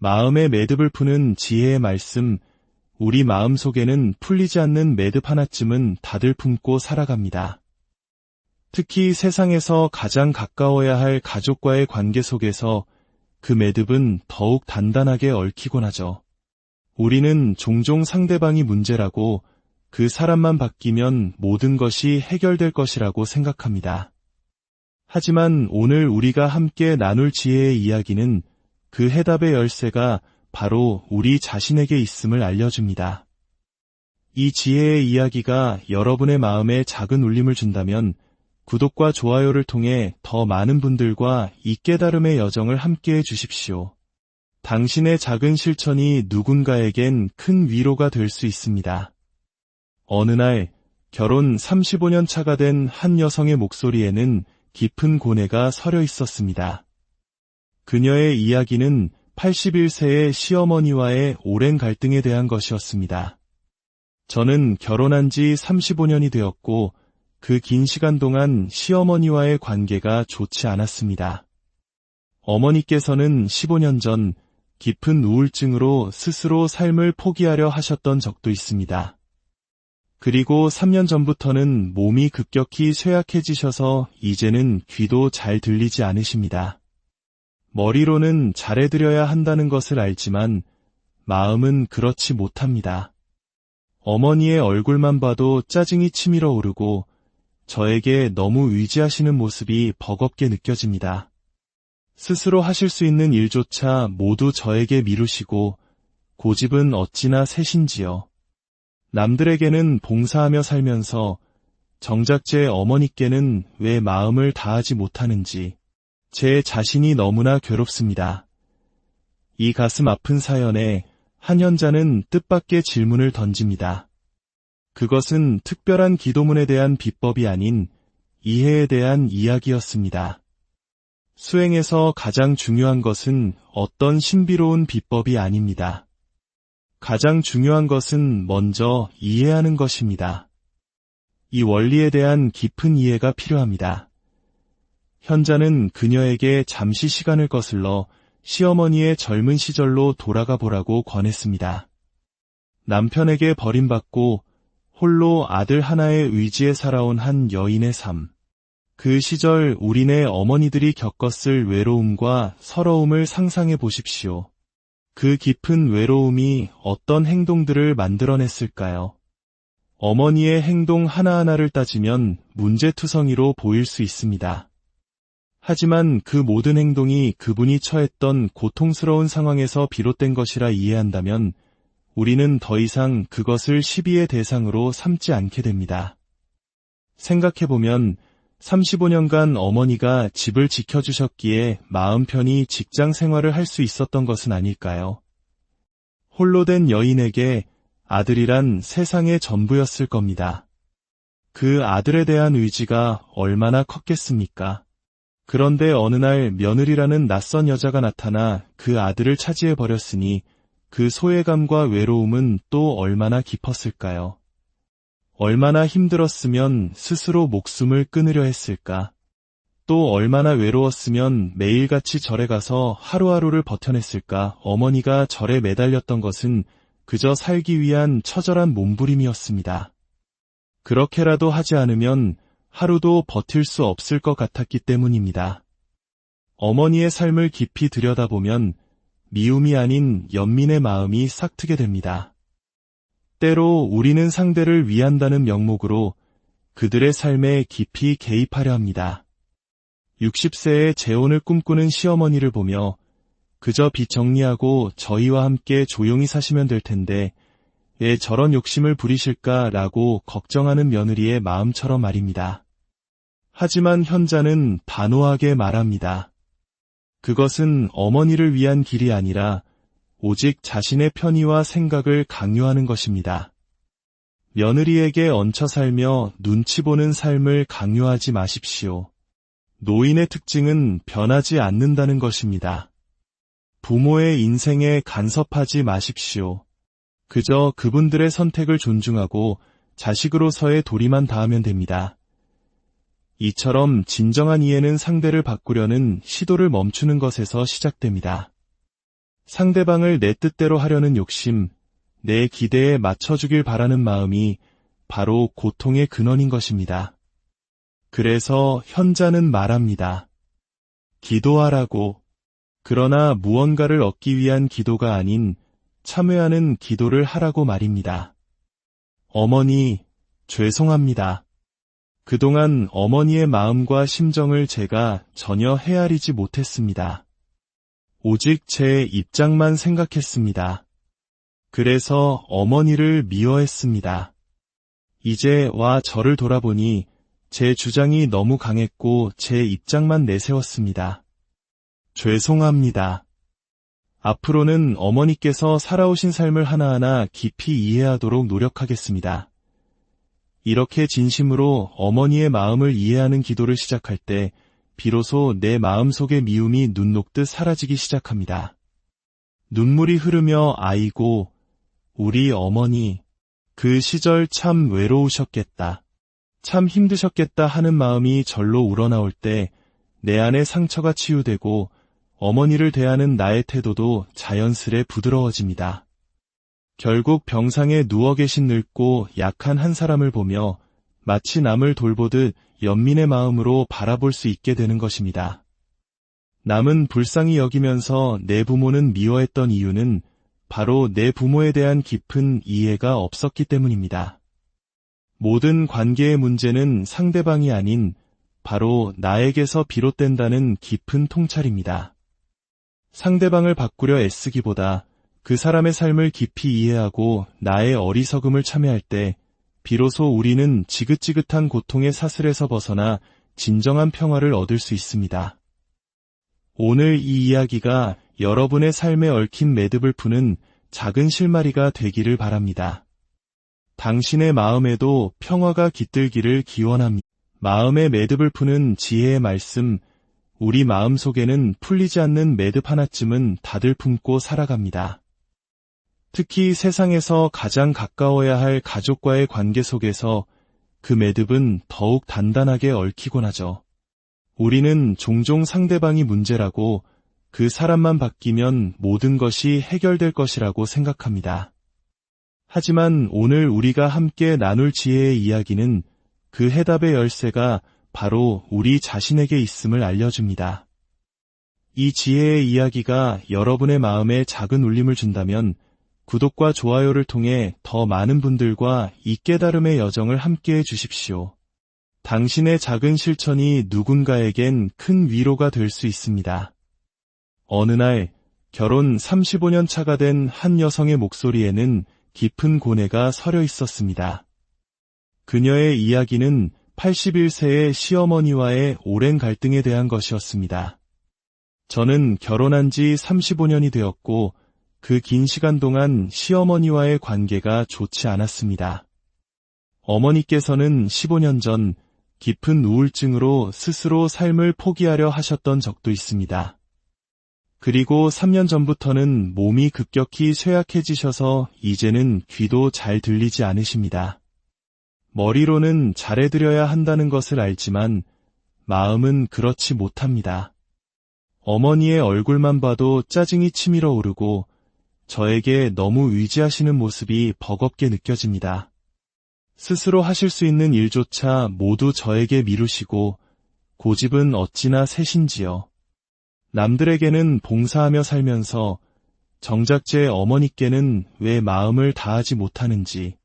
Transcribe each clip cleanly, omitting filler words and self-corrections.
마음의 매듭을 푸는 지혜의 말씀, 우리 마음 속에는 풀리지 않는 매듭 하나쯤은 다들 품고 살아갑니다. 특히 세상에서 가장 가까워야 할 가족과의 관계 속에서 그 매듭은 더욱 단단하게 얽히곤 하죠. 우리는 종종 상대방이 문제라고, 그 사람만 바뀌면 모든 것이 해결될 것이라고 생각합니다. 하지만 오늘 우리가 함께 나눌 지혜의 이야기는 그 해답의 열쇠가 바로 우리 자신에게 있음을 알려줍니다. 이 지혜의 이야기가 여러분의 마음에 작은 울림을 준다면 구독과 좋아요를 통해 더 많은 분들과 이 깨달음의 여정을 함께해 주십시오. 당신의 작은 실천이 누군가에겐 큰 위로가 될 수 있습니다. 어느 날 결혼 35년 차가 된 한 여성의 목소리에는 깊은 고뇌가 서려 있었습니다. 그녀의 이야기는 81세의 시어머니와의 오랜 갈등에 대한 것이었습니다. 저는 결혼한 지 35년이 되었고 그 긴 시간 동안 시어머니와의 관계가 좋지 않았습니다. 어머니께서는 15년 전 깊은 우울증으로 스스로 삶을 포기하려 하셨던 적도 있습니다. 그리고 3년 전부터는 몸이 급격히 쇠약해지셔서 이제는 귀도 잘 들리지 않으십니다. 머리로는 잘해드려야 한다는 것을 알지만 마음은 그렇지 못합니다. 어머니의 얼굴만 봐도 짜증이 치밀어 오르고 저에게 너무 의지하시는 모습이 버겁게 느껴집니다. 스스로 하실 수 있는 일조차 모두 저에게 미루시고 고집은 어찌나 세신지요. 남들에게는 봉사하며 살면서 정작 제 어머니께는 왜 마음을 다하지 못하는지 제 자신이 너무나 괴롭습니다. 이 가슴 아픈 사연에 한 현자는 뜻밖의 질문을 던집니다. 그것은 특별한 기도문에 대한 비법이 아닌 이해에 대한 이야기였습니다. 수행에서 가장 중요한 것은 어떤 신비로운 비법이 아닙니다. 가장 중요한 것은 먼저 이해하는 것입니다. 이 원리에 대한 깊은 이해가 필요합니다. 현자는 그녀에게 잠시 시간을 거슬러 시어머니의 젊은 시절로 돌아가 보라고 권했습니다. 남편에게 버림받고 홀로 아들 하나의 의지에 살아온 한 여인의 삶. 그 시절 우리네 어머니들이 겪었을 외로움과 서러움을 상상해 보십시오. 그 깊은 외로움이 어떤 행동들을 만들어냈을까요? 어머니의 행동 하나하나를 따지면 문제투성이로 보일 수 있습니다. 하지만 그 모든 행동이 그분이 처했던 고통스러운 상황에서 비롯된 것이라 이해한다면 우리는 더 이상 그것을 시비의 대상으로 삼지 않게 됩니다. 생각해보면 35년간 어머니가 집을 지켜주셨기에 마음 편히 직장 생활을 할 수 있었던 것은 아닐까요? 홀로 된 여인에게 아들이란 세상의 전부였을 겁니다. 그 아들에 대한 의지가 얼마나 컸겠습니까? 그런데 어느 날 며느리라는 낯선 여자가 나타나 그 아들을 차지해버렸으니 그 소외감과 외로움은 또 얼마나 깊었을까요? 얼마나 힘들었으면 스스로 목숨을 끊으려 했을까? 또 얼마나 외로웠으면 매일같이 절에 가서 하루하루를 버텨냈을까? 어머니가 절에 매달렸던 것은 그저 살기 위한 처절한 몸부림이었습니다. 그렇게라도 하지 않으면 하루도 버틸 수 없을 것 같았기 때문입니다. 어머니의 삶을 깊이 들여다보면 미움이 아닌 연민의 마음이 싹트게 됩니다. 때로 우리는 상대를 위한다는 명목으로 그들의 삶에 깊이 개입하려 합니다. 60세의 재혼을 꿈꾸는 시어머니를 보며 그저 빚 정리하고 저희와 함께 조용히 사시면 될 텐데 왜 저런 욕심을 부리실까라고 걱정하는 며느리의 마음처럼 말입니다. 하지만 현자는 단호하게 말합니다. 그것은 어머니를 위한 길이 아니라 오직 자신의 편의와 생각을 강요하는 것입니다. 며느리에게 얹혀 살며 눈치 보는 삶을 강요하지 마십시오. 노인의 특징은 변하지 않는다는 것입니다. 부모의 인생에 간섭하지 마십시오. 그저 그분들의 선택을 존중하고 자식으로서의 도리만 다하면 됩니다. 이처럼 진정한 이해는 상대를 바꾸려는 시도를 멈추는 것에서 시작됩니다. 상대방을 내 뜻대로 하려는 욕심, 내 기대에 맞춰주길 바라는 마음이 바로 고통의 근원인 것입니다. 그래서 현자는 말합니다. 기도하라고. 그러나 무언가를 얻기 위한 기도가 아닌 참회하는 기도를 하라고 말입니다. 어머니, 죄송합니다. 그동안 어머니의 마음과 심정을 제가 전혀 헤아리지 못했습니다. 오직 제 입장만 생각했습니다. 그래서 어머니를 미워했습니다. 이제 와 저를 돌아보니 제 주장이 너무 강했고 제 입장만 내세웠습니다. 죄송합니다. 앞으로는 어머니께서 살아오신 삶을 하나하나 깊이 이해하도록 노력하겠습니다. 이렇게 진심으로 어머니의 마음을 이해하는 기도를 시작할 때 비로소 내 마음속의 미움이 눈 녹듯 사라지기 시작합니다. 눈물이 흐르며 아이고, 우리 어머니, 그 시절 참 외로우셨겠다. 참 힘드셨겠다 하는 마음이 절로 우러나올 때 내 안의 상처가 치유되고 어머니를 대하는 나의 태도도 자연스레 부드러워집니다. 결국 병상에 누워 계신 늙고 약한 한 사람을 보며 마치 남을 돌보듯 연민의 마음으로 바라볼 수 있게 되는 것입니다. 남은 불쌍히 여기면서 내 부모는 미워했던 이유는 바로 내 부모에 대한 깊은 이해가 없었기 때문입니다. 모든 관계의 문제는 상대방이 아닌 바로 나에게서 비롯된다는 깊은 통찰입니다. 상대방을 바꾸려 애쓰기보다 그 사람의 삶을 깊이 이해하고 나의 어리석음을 참여할 때 비로소 우리는 지긋지긋한 고통의 사슬에서 벗어나 진정한 평화를 얻을 수 있습니다. 오늘 이 이야기가 여러분의 삶에 얽힌 매듭을 푸는 작은 실마리가 되기를 바랍니다. 당신의 마음에도 평화가 깃들기를 기원합니다. 마음의 매듭을 푸는 지혜의 말씀, 우리 마음속에는 풀리지 않는 매듭 하나쯤은 다들 품고 살아갑니다. 특히 세상에서 가장 가까워야 할 가족과의 관계 속에서 그 매듭은 더욱 단단하게 얽히곤 하죠. 우리는 종종 상대방이 문제라고 그 사람만 바뀌면 모든 것이 해결될 것이라고 생각합니다. 하지만 오늘 우리가 함께 나눌 지혜의 이야기는 그 해답의 열쇠가 바로 우리 자신에게 있음을 알려줍니다. 이 지혜의 이야기가 여러분의 마음에 작은 울림을 준다면 구독과 좋아요를 통해 더 많은 분들과 이 깨달음의 여정을 함께해 주십시오. 당신의 작은 실천이 누군가에겐 큰 위로가 될 수 있습니다. 어느 날 결혼 35년 차가 된 한 여성의 목소리에는 깊은 고뇌가 서려 있었습니다. 그녀의 이야기는 81세의 시어머니와의 오랜 갈등에 대한 것이었습니다. 저는 결혼한 지 35년이 되었고 그 긴 시간 동안 시어머니와의 관계가 좋지 않았습니다. 어머니께서는 15년 전 깊은 우울증으로 스스로 삶을 포기하려 하셨던 적도 있습니다. 그리고 3년 전부터는 몸이 급격히 쇠약해지셔서 이제는 귀도 잘 들리지 않으십니다. 머리로는 잘해드려야 한다는 것을 알지만 마음은 그렇지 못합니다. 어머니의 얼굴만 봐도 짜증이 치밀어 오르고 저에게 너무 의지하시는 모습이 버겁게 느껴집니다. 스스로 하실 수 있는 일조차 모두 저에게 미루시고 고집은 어찌나 세신지요. 남들에게는 봉사하며 살면서 정작 제 어머니께는 왜 마음을 다하지 못하는지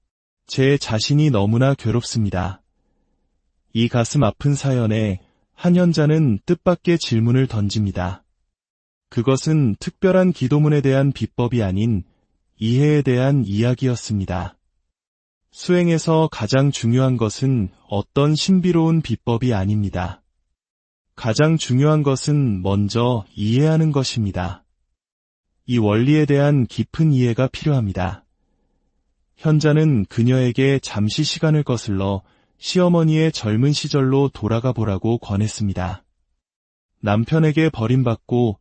제 자신이 너무나 괴롭습니다. 이 가슴 아픈 사연에 한 현자는 뜻밖의 질문을 던집니다. 그것은 특별한 기도문에 대한 비법이 아닌 이해에 대한 이야기였습니다. 수행에서 가장 중요한 것은 어떤 신비로운 비법이 아닙니다. 가장 중요한 것은 먼저 이해하는 것입니다. 이 원리에 대한 깊은 이해가 필요합니다. 현자는 그녀에게 잠시 시간을 거슬러 시어머니의 젊은 시절로 돌아가 보라고 권했습니다. 남편에게 버림받고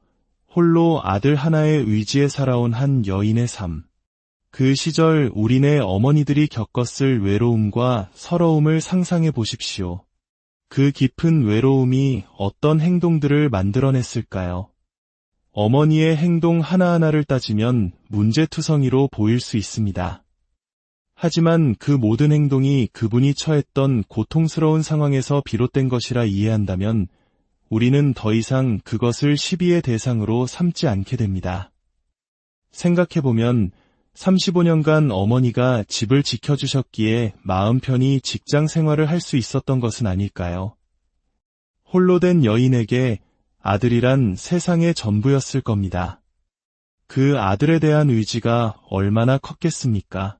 홀로 아들 하나의 의지에 살아온 한 여인의 삶. 그 시절 우리네 어머니들이 겪었을 외로움과 서러움을 상상해 보십시오. 그 깊은 외로움이 어떤 행동들을 만들어냈을까요? 어머니의 행동 하나하나를 따지면 문제투성이로 보일 수 있습니다. 하지만 그 모든 행동이 그분이 처했던 고통스러운 상황에서 비롯된 것이라 이해한다면 우리는 더 이상 그것을 시비의 대상으로 삼지 않게 됩니다. 생각해보면 35년간 어머니가 집을 지켜주셨기에 마음 편히 직장 생활을 할 수 있었던 것은 아닐까요? 홀로 된 여인에게 아들이란 세상의 전부였을 겁니다. 그 아들에 대한 의지가 얼마나 컸겠습니까?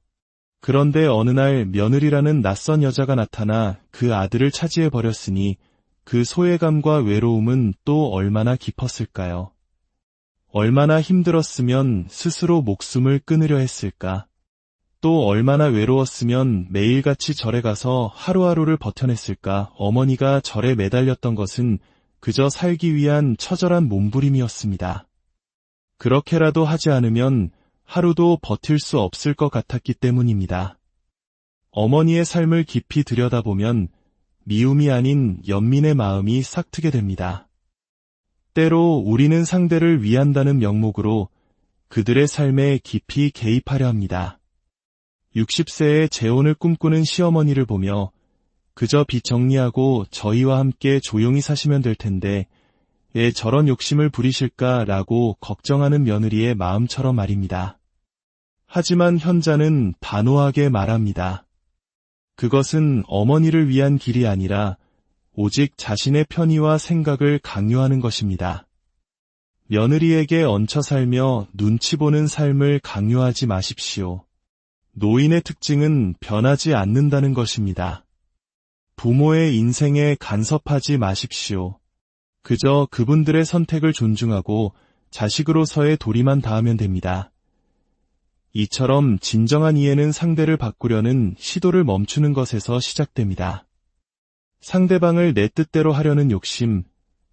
그런데 어느 날 며느리라는 낯선 여자가 나타나 그 아들을 차지해 버렸으니 그 소외감과 외로움은 또 얼마나 깊었을까요? 얼마나 힘들었으면 스스로 목숨을 끊으려 했을까? 또 얼마나 외로웠으면 매일같이 절에 가서 하루하루를 버텨냈을까? 어머니가 절에 매달렸던 것은 그저 살기 위한 처절한 몸부림이었습니다. 그렇게라도 하지 않으면 하루도 버틸 수 없을 것 같았기 때문입니다. 어머니의 삶을 깊이 들여다보면 미움이 아닌 연민의 마음이 싹트게 됩니다. 때로 우리는 상대를 위한다는 명목으로 그들의 삶에 깊이 개입하려 합니다. 60세의 재혼을 꿈꾸는 시어머니를 보며 그저 빚 정리하고 저희와 함께 조용히 사시면 될 텐데 왜 저런 욕심을 부리실까라고 걱정하는 며느리의 마음처럼 말입니다. 하지만 현자는 단호하게 말합니다. 그것은 어머니를 위한 길이 아니라 오직 자신의 편의와 생각을 강요하는 것입니다. 며느리에게 얹혀 살며 눈치 보는 삶을 강요하지 마십시오. 노인의 특징은 변하지 않는다는 것입니다. 부모의 인생에 간섭하지 마십시오. 그저 그분들의 선택을 존중하고 자식으로서의 도리만 다하면 됩니다. 이처럼 진정한 이해는 상대를 바꾸려는 시도를 멈추는 것에서 시작됩니다. 상대방을 내 뜻대로 하려는 욕심,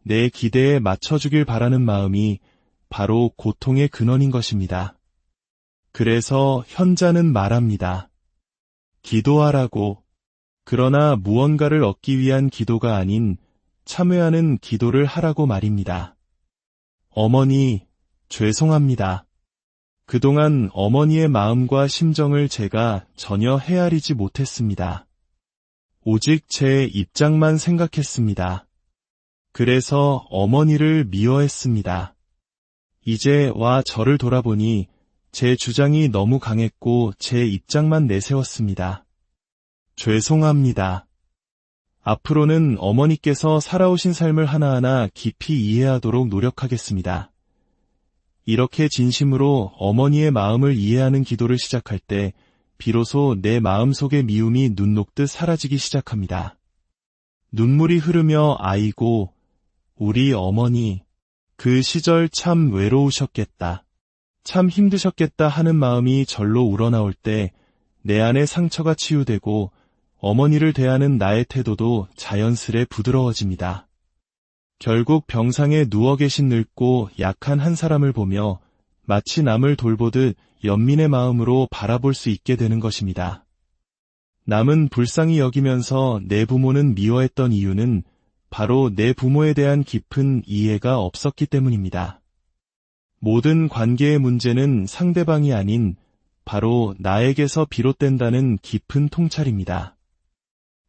내 기대에 맞춰주길 바라는 마음이 바로 고통의 근원인 것입니다. 그래서 현자는 말합니다. 기도하라고. 그러나 무언가를 얻기 위한 기도가 아닌 참회하는 기도를 하라고 말입니다. 어머니, 죄송합니다. 그동안 어머니의 마음과 심정을 제가 전혀 헤아리지 못했습니다. 오직 제 입장만 생각했습니다. 그래서 어머니를 미워했습니다. 이제 와 저를 돌아보니 제 주장이 너무 강했고 제 입장만 내세웠습니다. 죄송합니다. 앞으로는 어머니께서 살아오신 삶을 하나하나 깊이 이해하도록 노력하겠습니다. 이렇게 진심으로 어머니의 마음을 이해하는 기도를 시작할 때 비로소 내 마음속의 미움이 눈 녹듯 사라지기 시작합니다. 눈물이 흐르며 아이고, 우리 어머니, 그 시절 참 외로우셨겠다. 참 힘드셨겠다 하는 마음이 절로 우러나올 때 내 안의 상처가 치유되고 어머니를 대하는 나의 태도도 자연스레 부드러워집니다. 결국 병상에 누워 계신 늙고 약한 한 사람을 보며 마치 남을 돌보듯 연민의 마음으로 바라볼 수 있게 되는 것입니다. 남은 불쌍히 여기면서 내 부모는 미워했던 이유는 바로 내 부모에 대한 깊은 이해가 없었기 때문입니다. 모든 관계의 문제는 상대방이 아닌 바로 나에게서 비롯된다는 깊은 통찰입니다.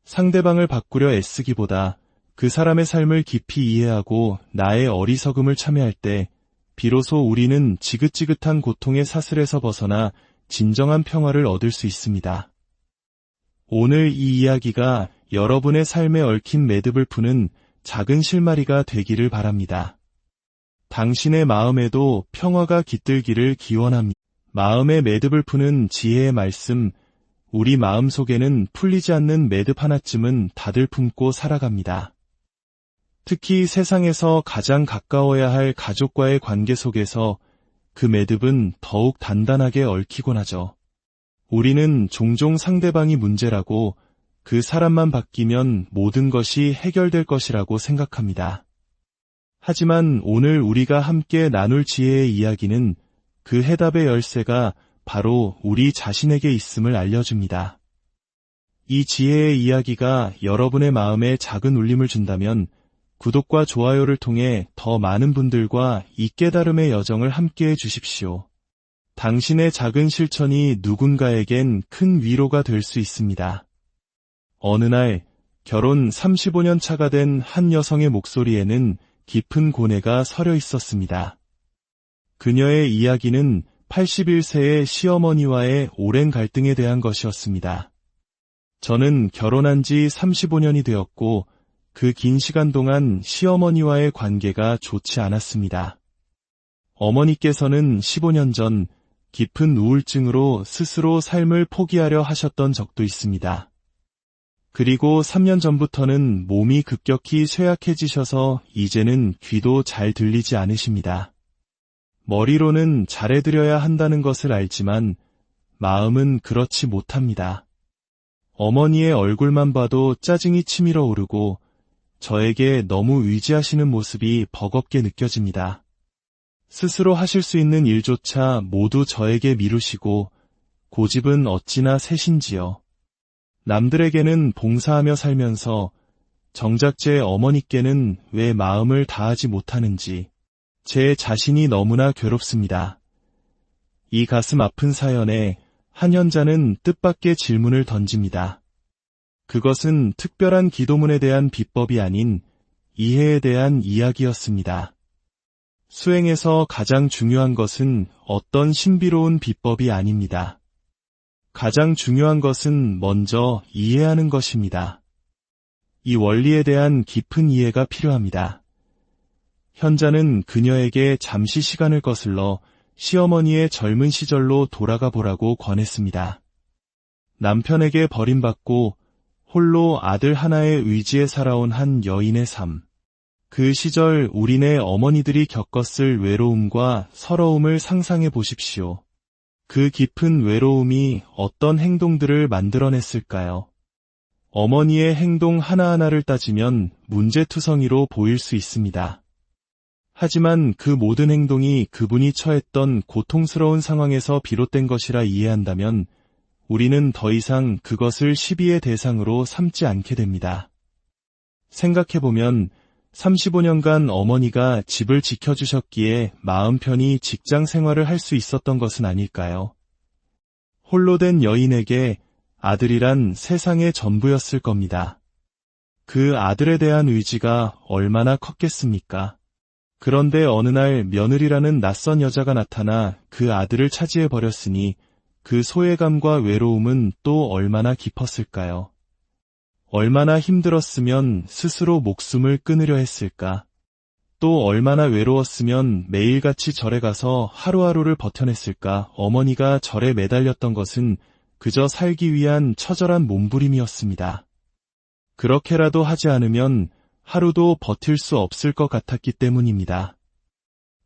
상대방을 바꾸려 애쓰기보다 그 사람의 삶을 깊이 이해하고 나의 어리석음을 참여할 때 비로소 우리는 지긋지긋한 고통의 사슬에서 벗어나 진정한 평화를 얻을 수 있습니다. 오늘 이 이야기가 여러분의 삶에 얽힌 매듭을 푸는 작은 실마리가 되기를 바랍니다. 당신의 마음에도 평화가 깃들기를 기원합니다. 마음의 매듭을 푸는 지혜의 말씀, 우리 마음속에는 풀리지 않는 매듭 하나쯤은 다들 품고 살아갑니다. 특히 세상에서 가장 가까워야 할 가족과의 관계 속에서 그 매듭은 더욱 단단하게 얽히곤 하죠. 우리는 종종 상대방이 문제라고 그 사람만 바뀌면 모든 것이 해결될 것이라고 생각합니다. 하지만 오늘 우리가 함께 나눌 지혜의 이야기는 그 해답의 열쇠가 바로 우리 자신에게 있음을 알려줍니다. 이 지혜의 이야기가 여러분의 마음에 작은 울림을 준다면 구독과 좋아요를 통해 더 많은 분들과 이 깨달음의 여정을 함께해 주십시오. 당신의 작은 실천이 누군가에겐 큰 위로가 될 수 있습니다. 어느 날 결혼 35년 차가 된 한 여성의 목소리에는 깊은 고뇌가 서려 있었습니다. 그녀의 이야기는 81세의 시어머니와의 오랜 갈등에 대한 것이었습니다. 저는 결혼한 지 35년이 되었고 그 긴 시간 동안 시어머니와의 관계가 좋지 않았습니다. 어머니께서는 15년 전 깊은 우울증으로 스스로 삶을 포기하려 하셨던 적도 있습니다. 그리고 3년 전부터는 몸이 급격히 쇠약해지셔서 이제는 귀도 잘 들리지 않으십니다. 머리로는 잘해드려야 한다는 것을 알지만 마음은 그렇지 못합니다. 어머니의 얼굴만 봐도 짜증이 치밀어 오르고 저에게 너무 의지하시는 모습이 버겁게 느껴집니다. 스스로 하실 수 있는 일조차 모두 저에게 미루시고 고집은 어찌나 세신지요. 남들에게는 봉사하며 살면서 정작 제 어머니께는 왜 마음을 다하지 못하는지 제 자신이 너무나 괴롭습니다. 이 가슴 아픈 사연에 한 현자는 뜻밖의 질문을 던집니다. 그것은 특별한 기도문에 대한 비법이 아닌 이해에 대한 이야기였습니다. 수행에서 가장 중요한 것은 어떤 신비로운 비법이 아닙니다. 가장 중요한 것은 먼저 이해하는 것입니다. 이 원리에 대한 깊은 이해가 필요합니다. 현자는 그녀에게 잠시 시간을 거슬러 시어머니의 젊은 시절로 돌아가 보라고 권했습니다. 남편에게 버림받고 홀로 아들 하나의 의지에 살아온 한 여인의 삶. 그 시절 우리네 어머니들이 겪었을 외로움과 서러움을 상상해 보십시오. 그 깊은 외로움이 어떤 행동들을 만들어냈을까요? 어머니의 행동 하나하나를 따지면 문제투성이로 보일 수 있습니다. 하지만 그 모든 행동이 그분이 처했던 고통스러운 상황에서 비롯된 것이라 이해한다면 우리는 더 이상 그것을 시비의 대상으로 삼지 않게 됩니다. 생각해보면 35년간 어머니가 집을 지켜주셨기에 마음 편히 직장 생활을 할 수 있었던 것은 아닐까요? 홀로 된 여인에게 아들이란 세상의 전부였을 겁니다. 그 아들에 대한 의지가 얼마나 컸겠습니까? 그런데 어느 날 며느리라는 낯선 여자가 나타나 그 아들을 차지해버렸으니 그 소외감과 외로움은 또 얼마나 깊었을까요? 얼마나 힘들었으면 스스로 목숨을 끊으려 했을까? 또 얼마나 외로웠으면 매일같이 절에 가서 하루하루를 버텨냈을까? 어머니가 절에 매달렸던 것은 그저 살기 위한 처절한 몸부림이었습니다. 그렇게라도 하지 않으면 하루도 버틸 수 없을 것 같았기 때문입니다.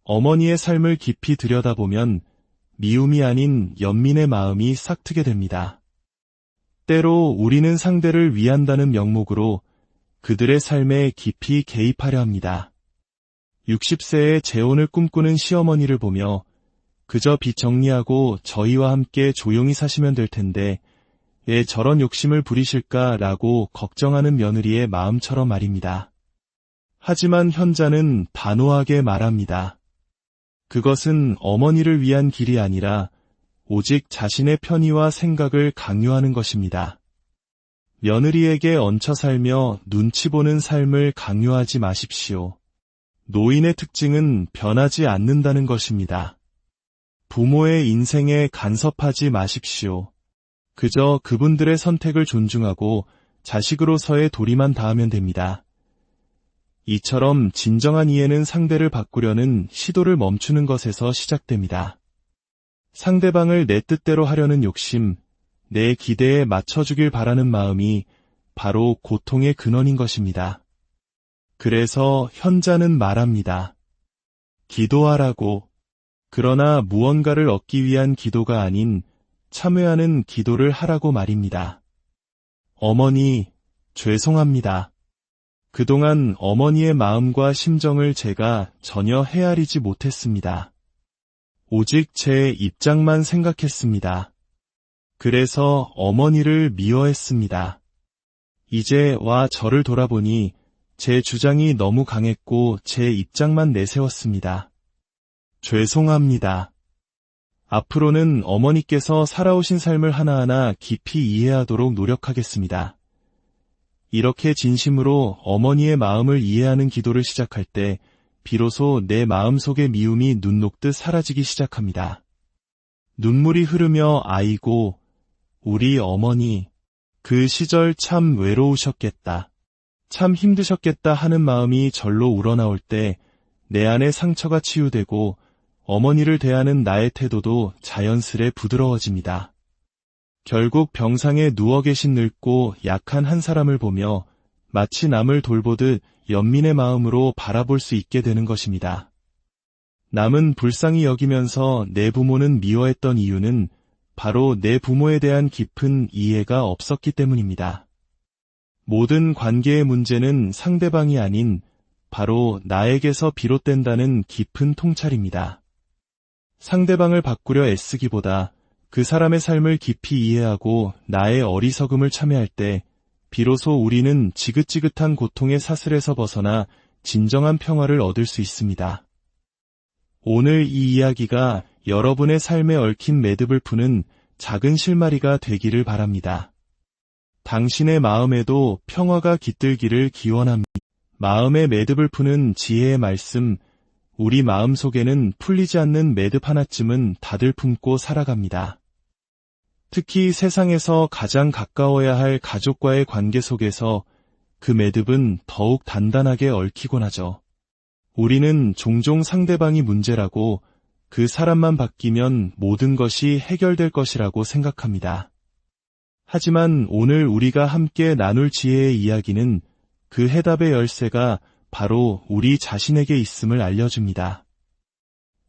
어머니의 삶을 깊이 들여다보면 미움이 아닌 연민의 마음이 싹트게 됩니다. 때로 우리는 상대를 위한다는 명목으로 그들의 삶에 깊이 개입하려 합니다. 60세의 재혼을 꿈꾸는 시어머니를 보며 그저 빚 정리하고 저희와 함께 조용히 사시면 될 텐데 왜 저런 욕심을 부리실까라고 걱정하는 며느리의 마음처럼 말입니다. 하지만 현자는 단호하게 말합니다. 그것은 어머니를 위한 길이 아니라 오직 자신의 편의와 생각을 강요하는 것입니다. 며느리에게 얹혀 살며 눈치 보는 삶을 강요하지 마십시오. 노인의 특징은 변하지 않는다는 것입니다. 부모의 인생에 간섭하지 마십시오. 그저 그분들의 선택을 존중하고 자식으로서의 도리만 다하면 됩니다. 이처럼 진정한 이해는 상대를 바꾸려는 시도를 멈추는 것에서 시작됩니다. 상대방을 내 뜻대로 하려는 욕심, 내 기대에 맞춰주길 바라는 마음이 바로 고통의 근원인 것입니다. 그래서 현자는 말합니다. 기도하라고. 그러나 무언가를 얻기 위한 기도가 아닌 참회하는 기도를 하라고 말입니다. 어머니, 죄송합니다. 그동안 어머니의 마음과 심정을 제가 전혀 헤아리지 못했습니다. 오직 제 입장만 생각했습니다. 그래서 어머니를 미워했습니다. 이제 와 저를 돌아보니 제 주장이 너무 강했고 제 입장만 내세웠습니다. 죄송합니다. 앞으로는 어머니께서 살아오신 삶을 하나하나 깊이 이해하도록 노력하겠습니다. 이렇게 진심으로 어머니의 마음을 이해하는 기도를 시작할 때 비로소 내 마음속의 미움이 눈 녹듯 사라지기 시작합니다. 눈물이 흐르며 아이고, 우리 어머니, 그 시절 참 외로우셨겠다. 참 힘드셨겠다 하는 마음이 절로 우러나올 때 내 안의 상처가 치유되고 어머니를 대하는 나의 태도도 자연스레 부드러워집니다. 결국 병상에 누워 계신 늙고 약한 한 사람을 보며 마치 남을 돌보듯 연민의 마음으로 바라볼 수 있게 되는 것입니다. 남은 불쌍히 여기면서 내 부모는 미워했던 이유는 바로 내 부모에 대한 깊은 이해가 없었기 때문입니다. 모든 관계의 문제는 상대방이 아닌 바로 나에게서 비롯된다는 깊은 통찰입니다. 상대방을 바꾸려 애쓰기보다 그 사람의 삶을 깊이 이해하고 나의 어리석음을 참여할 때 비로소 우리는 지긋지긋한 고통의 사슬에서 벗어나 진정한 평화를 얻을 수 있습니다. 오늘 이 이야기가 여러분의 삶에 얽힌 매듭을 푸는 작은 실마리가 되기를 바랍니다. 당신의 마음에도 평화가 깃들기를 기원합니다. 마음의 매듭을 푸는 지혜의 말씀, 우리 마음속에는 풀리지 않는 매듭 하나쯤은 다들 품고 살아갑니다. 특히 세상에서 가장 가까워야 할 가족과의 관계 속에서 그 매듭은 더욱 단단하게 얽히곤 하죠. 우리는 종종 상대방이 문제라고 그 사람만 바뀌면 모든 것이 해결될 것이라고 생각합니다. 하지만 오늘 우리가 함께 나눌 지혜의 이야기는 그 해답의 열쇠가 바로 우리 자신에게 있음을 알려줍니다.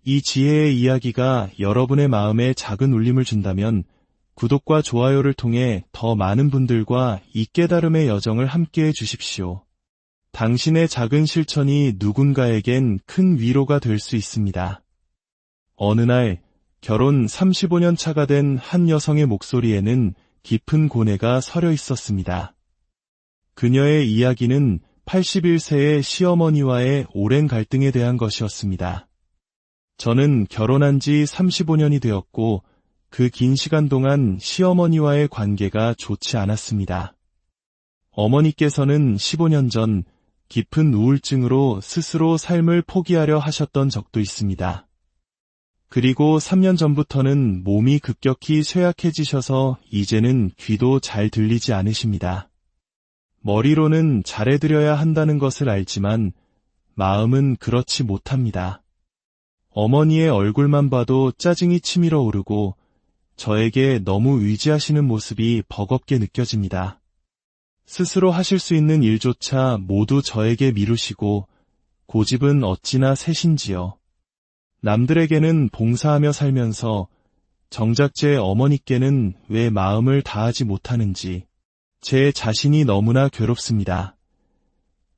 이 지혜의 이야기가 여러분의 마음에 작은 울림을 준다면 구독과 좋아요를 통해 더 많은 분들과 이 깨달음의 여정을 함께해 주십시오. 당신의 작은 실천이 누군가에겐 큰 위로가 될 수 있습니다. 어느 날 결혼 35년 차가 된 한 여성의 목소리에는 깊은 고뇌가 서려 있었습니다. 그녀의 이야기는 81세의 시어머니와의 오랜 갈등에 대한 것이었습니다. 저는 결혼한 지 35년이 되었고 그 긴 시간 동안 시어머니와의 관계가 좋지 않았습니다. 어머니께서는 15년 전 깊은 우울증으로 스스로 삶을 포기하려 하셨던 적도 있습니다. 그리고 3년 전부터는 몸이 급격히 쇠약해지셔서 이제는 귀도 잘 들리지 않으십니다. 머리로는 잘해드려야 한다는 것을 알지만 마음은 그렇지 못합니다. 어머니의 얼굴만 봐도 짜증이 치밀어 오르고 저에게 너무 의지하시는 모습이 버겁게 느껴집니다. 스스로 하실 수 있는 일조차 모두 저에게 미루시고 고집은 어찌나 세신지요. 남들에게는 봉사하며 살면서 정작 제 어머니께는 왜 마음을 다하지 못하는지 제 자신이 너무나 괴롭습니다.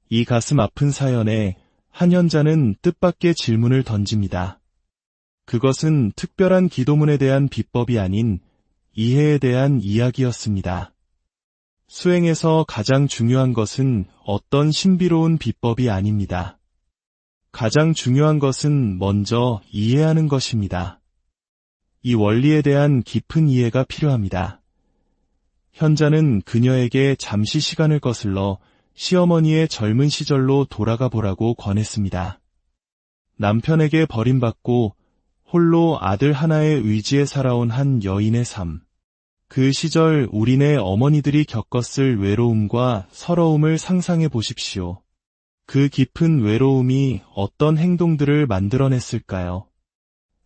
이 가슴 아픈 사연에 한 현자는 뜻밖의 질문을 던집니다. 그것은 특별한 기도문에 대한 비법이 아닌 이해에 대한 이야기였습니다. 수행에서 가장 중요한 것은 어떤 신비로운 비법이 아닙니다. 가장 중요한 것은 먼저 이해하는 것입니다. 이 원리에 대한 깊은 이해가 필요합니다. 현자는 그녀에게 잠시 시간을 거슬러 시어머니의 젊은 시절로 돌아가 보라고 권했습니다. 남편에게 버림받고 홀로 아들 하나의 의지에 살아온 한 여인의 삶. 그 시절 우리네 어머니들이 겪었을 외로움과 서러움을 상상해 보십시오. 그 깊은 외로움이 어떤 행동들을 만들어냈을까요?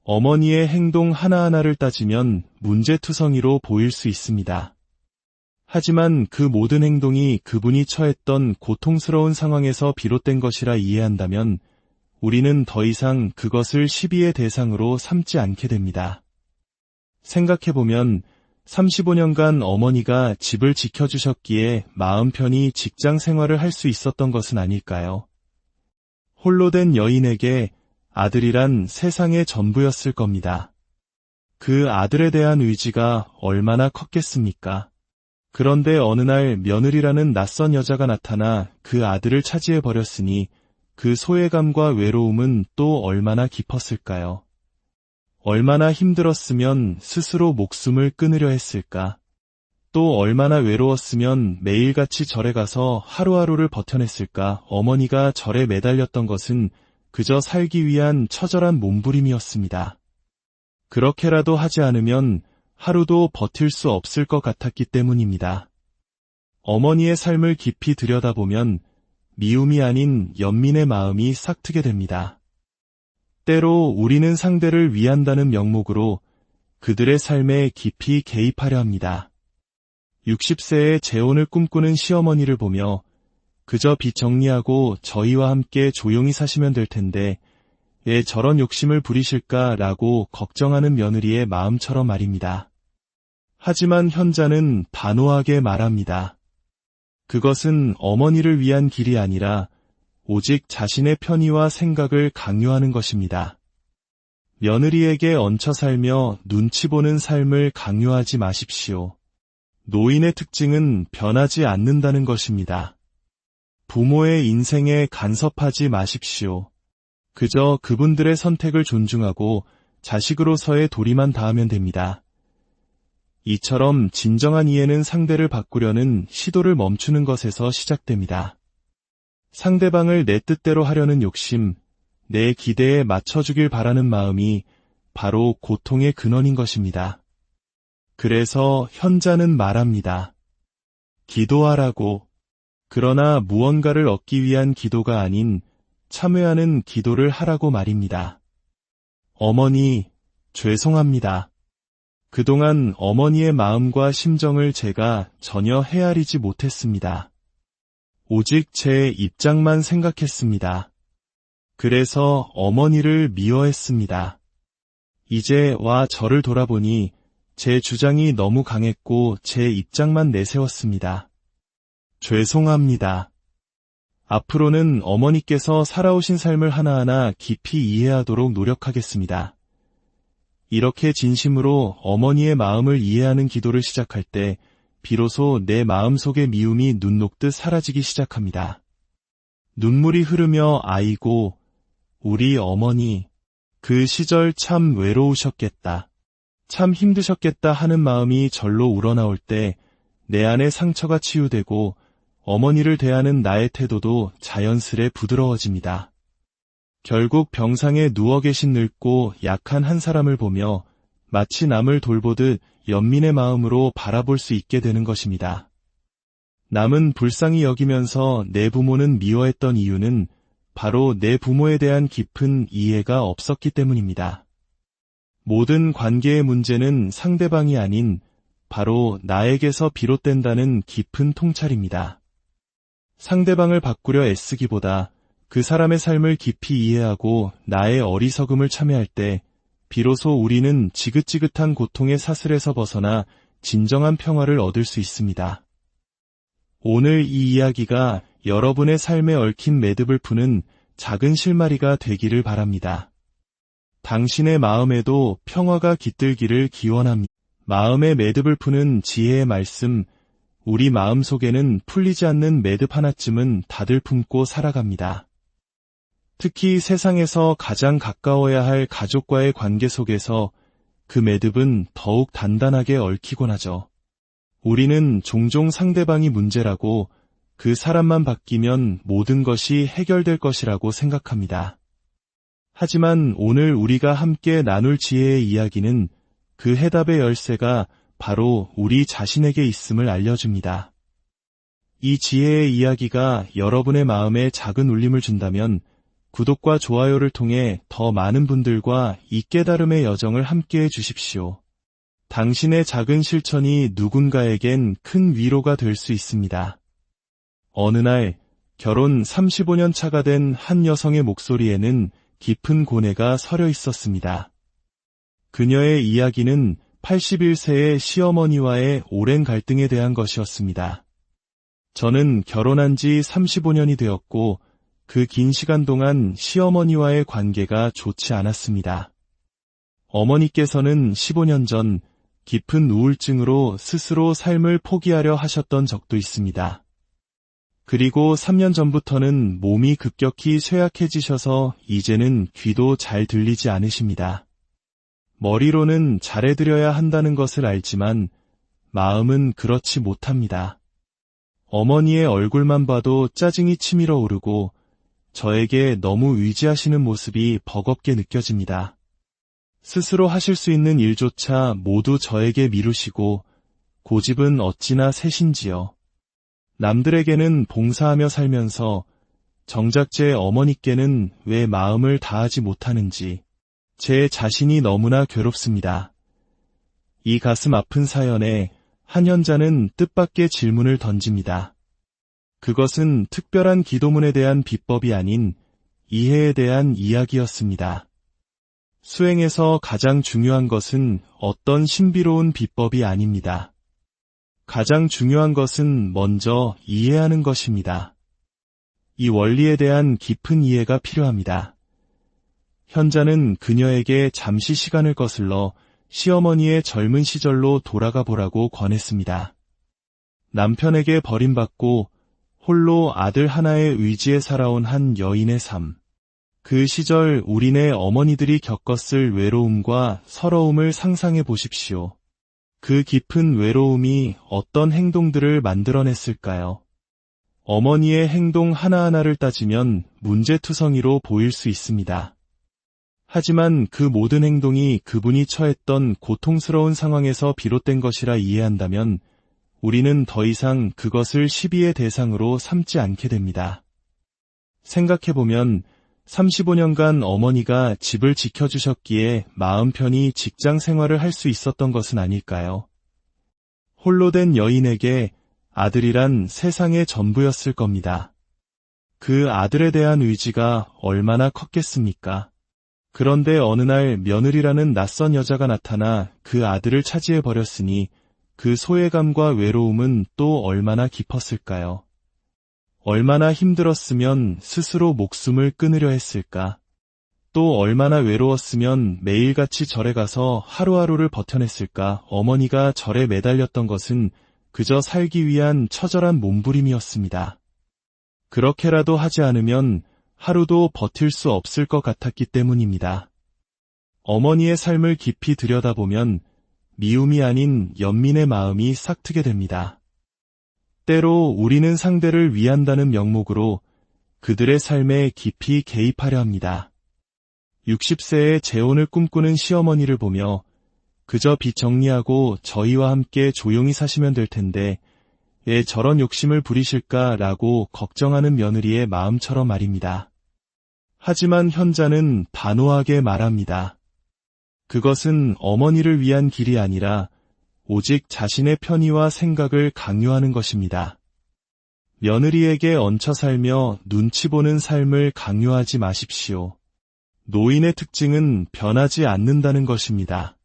어머니의 행동 하나하나를 따지면 문제투성이로 보일 수 있습니다. 하지만 그 모든 행동이 그분이 처했던 고통스러운 상황에서 비롯된 것이라 이해한다면 우리는 더 이상 그것을 시비의 대상으로 삼지 않게 됩니다. 생각해보면 35년간 어머니가 집을 지켜주셨기에 마음 편히 직장 생활을 할 수 있었던 것은 아닐까요? 홀로 된 여인에게 아들이란 세상의 전부였을 겁니다. 그 아들에 대한 의지가 얼마나 컸겠습니까? 그런데 어느 날 며느리라는 낯선 여자가 나타나 그 아들을 차지해 버렸으니 그 소외감과 외로움은 또 얼마나 깊었을까요? 얼마나 힘들었으면 스스로 목숨을 끊으려 했을까? 또 얼마나 외로웠으면 매일같이 절에 가서 하루하루를 버텨냈을까? 어머니가 절에 매달렸던 것은 그저 살기 위한 처절한 몸부림이었습니다. 그렇게라도 하지 않으면 하루도 버틸 수 없을 것 같았기 때문입니다. 어머니의 삶을 깊이 들여다보면 미움이 아닌 연민의 마음이 싹트게 됩니다. 때로 우리는 상대를 위한다는 명목으로 그들의 삶에 깊이 개입하려 합니다. 60세의 재혼을 꿈꾸는 시어머니를 보며 그저 빚 정리하고 저희와 함께 조용히 사시면 될 텐데 왜 저런 욕심을 부리실까라고 걱정하는 며느리의 마음처럼 말입니다. 하지만 현자는 단호하게 말합니다. 그것은 어머니를 위한 길이 아니라 오직 자신의 편의와 생각을 강요하는 것입니다. 며느리에게 얹혀 살며 눈치 보는 삶을 강요하지 마십시오. 노인의 특징은 변하지 않는다는 것입니다. 부모의 인생에 간섭하지 마십시오. 그저 그분들의 선택을 존중하고 자식으로서의 도리만 다하면 됩니다. 이처럼 진정한 이해는 상대를 바꾸려는 시도를 멈추는 것에서 시작됩니다. 상대방을 내 뜻대로 하려는 욕심, 내 기대에 맞춰주길 바라는 마음이 바로 고통의 근원인 것입니다. 그래서 현자는 말합니다. 기도하라고. 그러나 무언가를 얻기 위한 기도가 아닌 참회하는 기도를 하라고 말입니다. 어머니, 죄송합니다. 그동안 어머니의 마음과 심정을 제가 전혀 헤아리지 못했습니다. 오직 제 입장만 생각했습니다. 그래서 어머니를 미워했습니다. 이제 와 저를 돌아보니 제 주장이 너무 강했고 제 입장만 내세웠습니다. 죄송합니다. 앞으로는 어머니께서 살아오신 삶을 하나하나 깊이 이해하도록 노력하겠습니다. 이렇게 진심으로 어머니의 마음을 이해하는 기도를 시작할 때 비로소 내 마음속의 미움이 눈 녹듯 사라지기 시작합니다. 눈물이 흐르며 아이고, 우리 어머니, 그 시절 참 외로우셨겠다. 참 힘드셨겠다 하는 마음이 절로 우러나올 때 내 안의 상처가 치유되고 어머니를 대하는 나의 태도도 자연스레 부드러워집니다. 결국 병상에 누워 계신 늙고 약한 한 사람을 보며 마치 남을 돌보듯 연민의 마음으로 바라볼 수 있게 되는 것입니다. 남은 불쌍히 여기면서 내 부모는 미워했던 이유는 바로 내 부모에 대한 깊은 이해가 없었기 때문입니다. 모든 관계의 문제는 상대방이 아닌 바로 나에게서 비롯된다는 깊은 통찰입니다. 상대방을 바꾸려 애쓰기보다 그 사람의 삶을 깊이 이해하고 나의 어리석음을 참여할 때 비로소 우리는 지긋지긋한 고통의 사슬에서 벗어나 진정한 평화를 얻을 수 있습니다. 오늘 이 이야기가 여러분의 삶에 얽힌 매듭을 푸는 작은 실마리가 되기를 바랍니다. 당신의 마음에도 평화가 깃들기를 기원합니다. 마음의 매듭을 푸는 지혜의 말씀, 우리 마음속에는 풀리지 않는 매듭 하나쯤은 다들 품고 살아갑니다. 특히 세상에서 가장 가까워야 할 가족과의 관계 속에서 그 매듭은 더욱 단단하게 얽히곤 하죠. 우리는 종종 상대방이 문제라고 그 사람만 바뀌면 모든 것이 해결될 것이라고 생각합니다. 하지만 오늘 우리가 함께 나눌 지혜의 이야기는 그 해답의 열쇠가 바로 우리 자신에게 있음을 알려줍니다. 이 지혜의 이야기가 여러분의 마음에 작은 울림을 준다면 구독과 좋아요를 통해 더 많은 분들과 이 깨달음의 여정을 함께해 주십시오. 당신의 작은 실천이 누군가에겐 큰 위로가 될 수 있습니다. 어느 날 결혼 35년 차가 된 한 여성의 목소리에는 깊은 고뇌가 서려 있었습니다. 그녀의 이야기는 81세의 시어머니와의 오랜 갈등에 대한 것이었습니다. 저는 결혼한 지 35년이 되었고 그 긴 시간 동안 시어머니와의 관계가 좋지 않았습니다. 어머니께서는 15년 전 깊은 우울증으로 스스로 삶을 포기하려 하셨던 적도 있습니다. 그리고 3년 전부터는 몸이 급격히 쇠약해지셔서 이제는 귀도 잘 들리지 않으십니다. 머리로는 잘해드려야 한다는 것을 알지만 마음은 그렇지 못합니다. 어머니의 얼굴만 봐도 짜증이 치밀어 오르고 저에게 너무 의지하시는 모습이 버겁게 느껴집니다. 스스로 하실 수 있는 일조차 모두 저에게 미루시고 고집은 어찌나 세신지요. 남들에게는 봉사하며 살면서 정작 제 어머니께는 왜 마음을 다하지 못하는지 제 자신이 너무나 괴롭습니다. 이 가슴 아픈 사연에 한 현자는 뜻밖의 질문을 던집니다. 그것은 특별한 기도문에 대한 비법이 아닌 이해에 대한 이야기였습니다. 수행에서 가장 중요한 것은 어떤 신비로운 비법이 아닙니다. 가장 중요한 것은 먼저 이해하는 것입니다. 이 원리에 대한 깊은 이해가 필요합니다. 현자는 그녀에게 잠시 시간을 거슬러 시어머니의 젊은 시절로 돌아가 보라고 권했습니다. 남편에게 버림받고 홀로 아들 하나의 의지에 살아온 한 여인의 삶. 그 시절 우리네 어머니들이 겪었을 외로움과 서러움을 상상해 보십시오. 그 깊은 외로움이 어떤 행동들을 만들어냈을까요? 어머니의 행동 하나하나를 따지면 문제투성이로 보일 수 있습니다. 하지만 그 모든 행동이 그분이 처했던 고통스러운 상황에서 비롯된 것이라 이해한다면 우리는 더 이상 그것을 시비의 대상으로 삼지 않게 됩니다. 생각해보면 35년간 어머니가 집을 지켜주셨기에 마음 편히 직장 생활을 할 수 있었던 것은 아닐까요? 홀로 된 여인에게 아들이란 세상의 전부였을 겁니다. 그 아들에 대한 의지가 얼마나 컸겠습니까? 그런데 어느 날 며느리라는 낯선 여자가 나타나 그 아들을 차지해버렸으니 그 소외감과 외로움은 또 얼마나 깊었을까요? 얼마나 힘들었으면 스스로 목숨을 끊으려 했을까? 또 얼마나 외로웠으면 매일같이 절에 가서 하루하루를 버텨냈을까? 어머니가 절에 매달렸던 것은 그저 살기 위한 처절한 몸부림이었습니다. 그렇게라도 하지 않으면 하루도 버틸 수 없을 것 같았기 때문입니다. 어머니의 삶을 깊이 들여다보면 미움이 아닌 연민의 마음이 싹트게 됩니다. 때로 우리는 상대를 위한다는 명목으로 그들의 삶에 깊이 개입하려 합니다. 60세의 재혼을 꿈꾸는 시어머니를 보며 그저 빚 정리하고 저희와 함께 조용히 사시면 될 텐데 왜 저런 욕심을 부리실까라고 걱정하는 며느리의 마음처럼 말입니다. 하지만 현자는 단호하게 말합니다. 그것은 어머니를 위한 길이 아니라 오직 자신의 편의와 생각을 강요하는 것입니다. 며느리에게 얹혀 살며 눈치 보는 삶을 강요하지 마십시오. 노인의 특징은 변하지 않는다는 것입니다.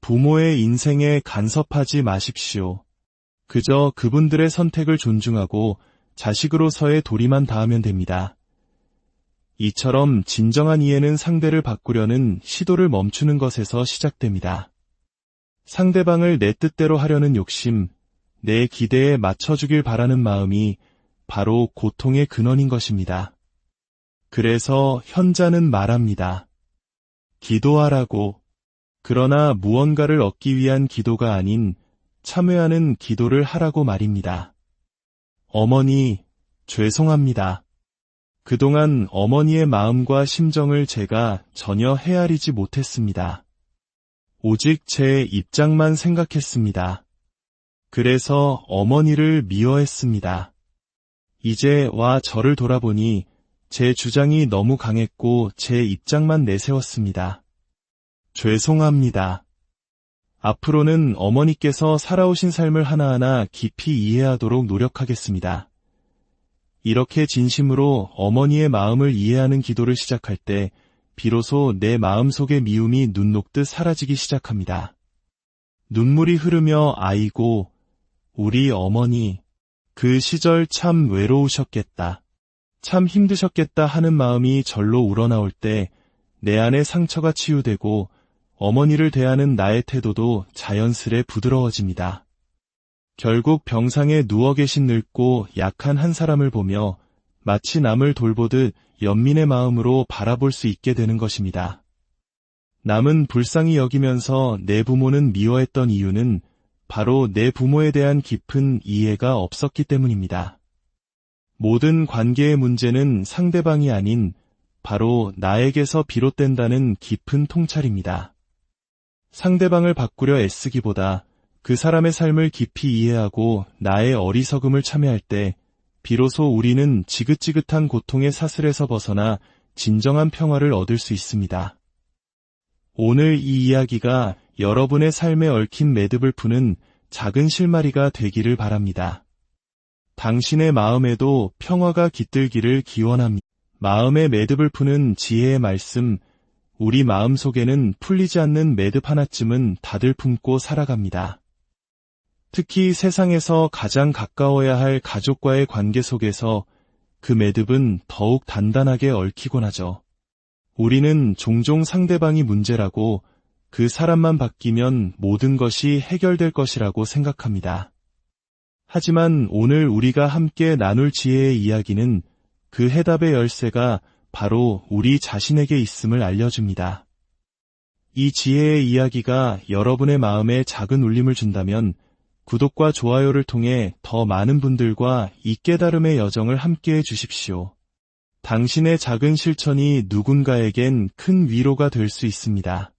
부모의 인생에 간섭하지 마십시오. 그저 그분들의 선택을 존중하고 자식으로서의 도리만 다하면 됩니다. 이처럼 진정한 이해는 상대를 바꾸려는 시도를 멈추는 것에서 시작됩니다. 상대방을 내 뜻대로 하려는 욕심, 내 기대에 맞춰주길 바라는 마음이 바로 고통의 근원인 것입니다. 그래서 현자는 말합니다. 기도하라고. 그러나 무언가를 얻기 위한 기도가 아닌 참회하는 기도를 하라고 말입니다. 어머니, 죄송합니다. 그동안 어머니의 마음과 심정을 제가 전혀 헤아리지 못했습니다. 오직 제 입장만 생각했습니다. 그래서 어머니를 미워했습니다. 이제 와 저를 돌아보니 제 주장이 너무 강했고 제 입장만 내세웠습니다. 죄송합니다. 앞으로는 어머니께서 살아오신 삶을 하나하나 깊이 이해하도록 노력하겠습니다. 이렇게 진심으로 어머니의 마음을 이해하는 기도를 시작할 때 비로소 내 마음속의 미움이 눈 녹듯 사라지기 시작합니다. 눈물이 흐르며 아이고, 우리 어머니, 그 시절 참 외로우셨겠다. 참 힘드셨겠다 하는 마음이 절로 우러나올 때 내 안의 상처가 치유되고 어머니를 대하는 나의 태도도 자연스레 부드러워집니다. 결국 병상에 누워 계신 늙고 약한 한 사람을 보며 마치 남을 돌보듯 연민의 마음으로 바라볼 수 있게 되는 것입니다. 남은 불쌍히 여기면서 내 부모는 미워했던 이유는 바로 내 부모에 대한 깊은 이해가 없었기 때문입니다. 모든 관계의 문제는 상대방이 아닌 바로 나에게서 비롯된다는 깊은 통찰입니다. 상대방을 바꾸려 애쓰기보다 그 사람의 삶을 깊이 이해하고 나의 어리석음을 참여할 때 비로소 우리는 지긋지긋한 고통의 사슬에서 벗어나 진정한 평화를 얻을 수 있습니다. 오늘 이 이야기가 여러분의 삶에 얽힌 매듭을 푸는 작은 실마리가 되기를 바랍니다. 당신의 마음에도 평화가 깃들기를 기원합니다. 마음의 매듭을 푸는 지혜의 말씀, 우리 마음속에는 풀리지 않는 매듭 하나쯤은 다들 품고 살아갑니다. 특히 세상에서 가장 가까워야 할 가족과의 관계 속에서 그 매듭은 더욱 단단하게 얽히곤 하죠. 우리는 종종 상대방이 문제라고 그 사람만 바뀌면 모든 것이 해결될 것이라고 생각합니다. 하지만 오늘 우리가 함께 나눌 지혜의 이야기는 그 해답의 열쇠가 바로 우리 자신에게 있음을 알려줍니다. 이 지혜의 이야기가 여러분의 마음에 작은 울림을 준다면 구독과 좋아요를 통해 더 많은 분들과 이 깨달음의 여정을 함께해 주십시오. 당신의 작은 실천이 누군가에겐 큰 위로가 될 수 있습니다.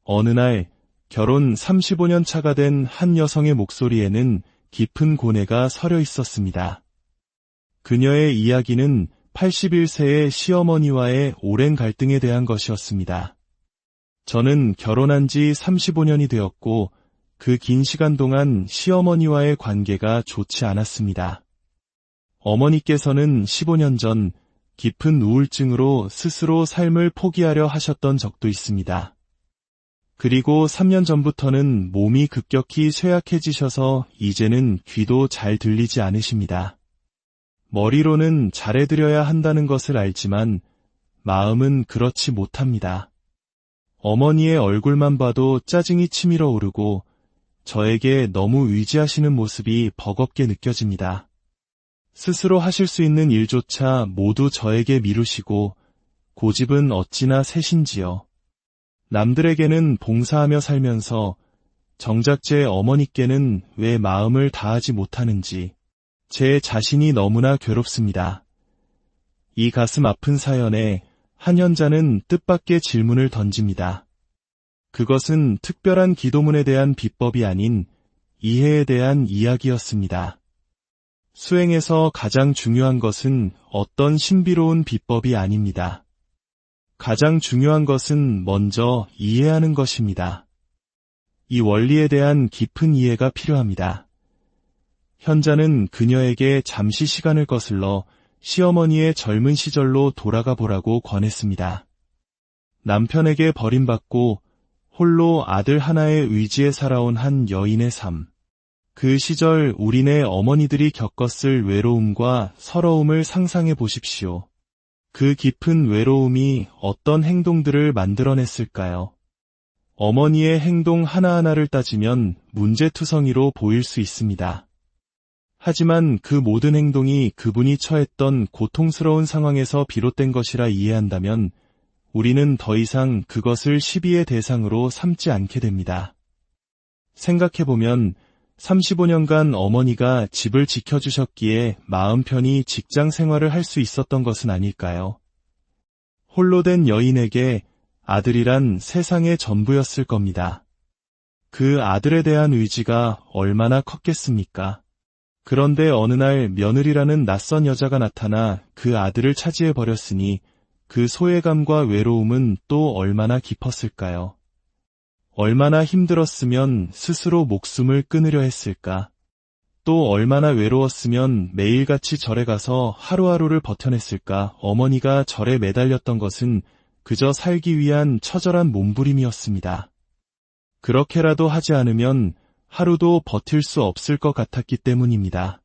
어느 날 결혼 35년 차가 된 한 여성의 목소리에는 깊은 고뇌가 서려 있었습니다. 그녀의 이야기는 81세의 시어머니와의 오랜 갈등에 대한 것이었습니다. 저는 결혼한 지 35년이 되었고 그 긴 시간 동안 시어머니와의 관계가 좋지 않았습니다. 어머니께서는 15년 전 깊은 우울증으로 스스로 삶을 포기하려 하셨던 적도 있습니다. 그리고 3년 전부터는 몸이 급격히 쇠약해지셔서 이제는 귀도 잘 들리지 않으십니다. 머리로는 잘해드려야 한다는 것을 알지만 마음은 그렇지 못합니다. 어머니의 얼굴만 봐도 짜증이 치밀어 오르고 저에게 너무 의지하시는 모습이 버겁게 느껴집니다. 스스로 하실 수 있는 일조차 모두 저에게 미루시고 고집은 어찌나 세신지요. 남들에게는 봉사하며 살면서 정작 제 어머니께는 왜 마음을 다하지 못하는지 제 자신이 너무나 괴롭습니다. 이 가슴 아픈 사연에 한 현자는 뜻밖의 질문을 던집니다. 그것은 특별한 기도문에 대한 비법이 아닌 이해에 대한 이야기였습니다. 수행에서 가장 중요한 것은 어떤 신비로운 비법이 아닙니다. 가장 중요한 것은 먼저 이해하는 것입니다. 이 원리에 대한 깊은 이해가 필요합니다. 현자는 그녀에게 잠시 시간을 거슬러 시어머니의 젊은 시절로 돌아가 보라고 권했습니다. 남편에게 버림받고 홀로 아들 하나의 의지에 살아온 한 여인의 삶. 그 시절 우리네 어머니들이 겪었을 외로움과 서러움을 상상해 보십시오. 그 깊은 외로움이 어떤 행동들을 만들어냈을까요? 어머니의 행동 하나하나를 따지면 문제투성이로 보일 수 있습니다. 하지만 그 모든 행동이 그분이 처했던 고통스러운 상황에서 비롯된 것이라 이해한다면 우리는 더 이상 그것을 시비의 대상으로 삼지 않게 됩니다. 생각해보면 35년간 어머니가 집을 지켜주셨기에 마음 편히 직장 생활을 할 수 있었던 것은 아닐까요? 홀로 된 여인에게 아들이란 세상의 전부였을 겁니다. 그 아들에 대한 의지가 얼마나 컸겠습니까? 그런데 어느 날 며느리라는 낯선 여자가 나타나 그 아들을 차지해버렸으니 그 소외감과 외로움은 또 얼마나 깊었을까요? 얼마나 힘들었으면 스스로 목숨을 끊으려 했을까? 또 얼마나 외로웠으면 매일같이 절에 가서 하루하루를 버텨냈을까? 어머니가 절에 매달렸던 것은 그저 살기 위한 처절한 몸부림이었습니다. 그렇게라도 하지 않으면 하루도 버틸 수 없을 것 같았기 때문입니다.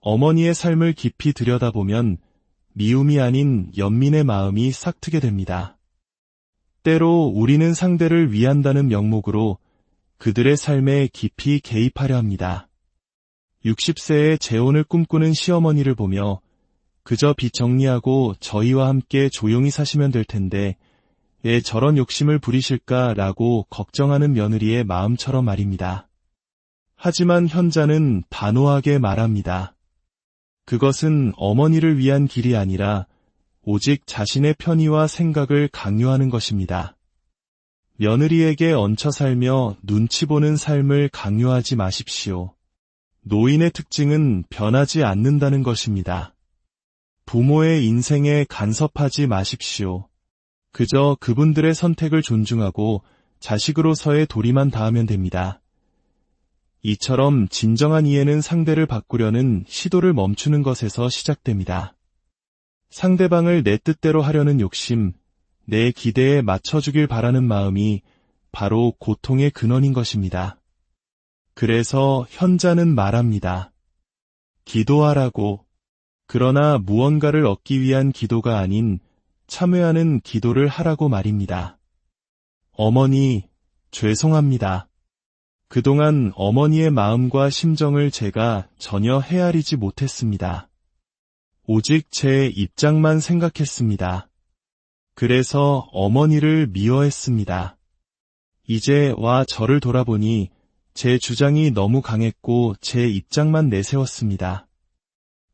어머니의 삶을 깊이 들여다보면 미움이 아닌 연민의 마음이 싹트게 됩니다. 때로 우리는 상대를 위한다는 명목으로 그들의 삶에 깊이 개입하려 합니다. 60세의 재혼을 꿈꾸는 시어머니를 보며 그저 빚 정리하고 저희와 함께 조용히 사시면 될 텐데 왜 저런 욕심을 부리실까라고 걱정하는 며느리의 마음처럼 말입니다. 하지만 현자는 단호하게 말합니다. 그것은 어머니를 위한 길이 아니라 오직 자신의 편의와 생각을 강요하는 것입니다. 며느리에게 얹혀 살며 눈치 보는 삶을 강요하지 마십시오. 노인의 특징은 변하지 않는다는 것입니다. 부모의 인생에 간섭하지 마십시오. 그저 그분들의 선택을 존중하고 자식으로서의 도리만 다하면 됩니다. 이처럼 진정한 이해는 상대를 바꾸려는 시도를 멈추는 것에서 시작됩니다. 상대방을 내 뜻대로 하려는 욕심, 내 기대에 맞춰주길 바라는 마음이 바로 고통의 근원인 것입니다. 그래서 현자는 말합니다. 기도하라고. 그러나 무언가를 얻기 위한 기도가 아닌 참회하는 기도를 하라고 말입니다. 어머니, 죄송합니다. 그동안 어머니의 마음과 심정을 제가 전혀 헤아리지 못했습니다. 오직 제 입장만 생각했습니다. 그래서 어머니를 미워했습니다. 이제 와 저를 돌아보니 제 주장이 너무 강했고 제 입장만 내세웠습니다.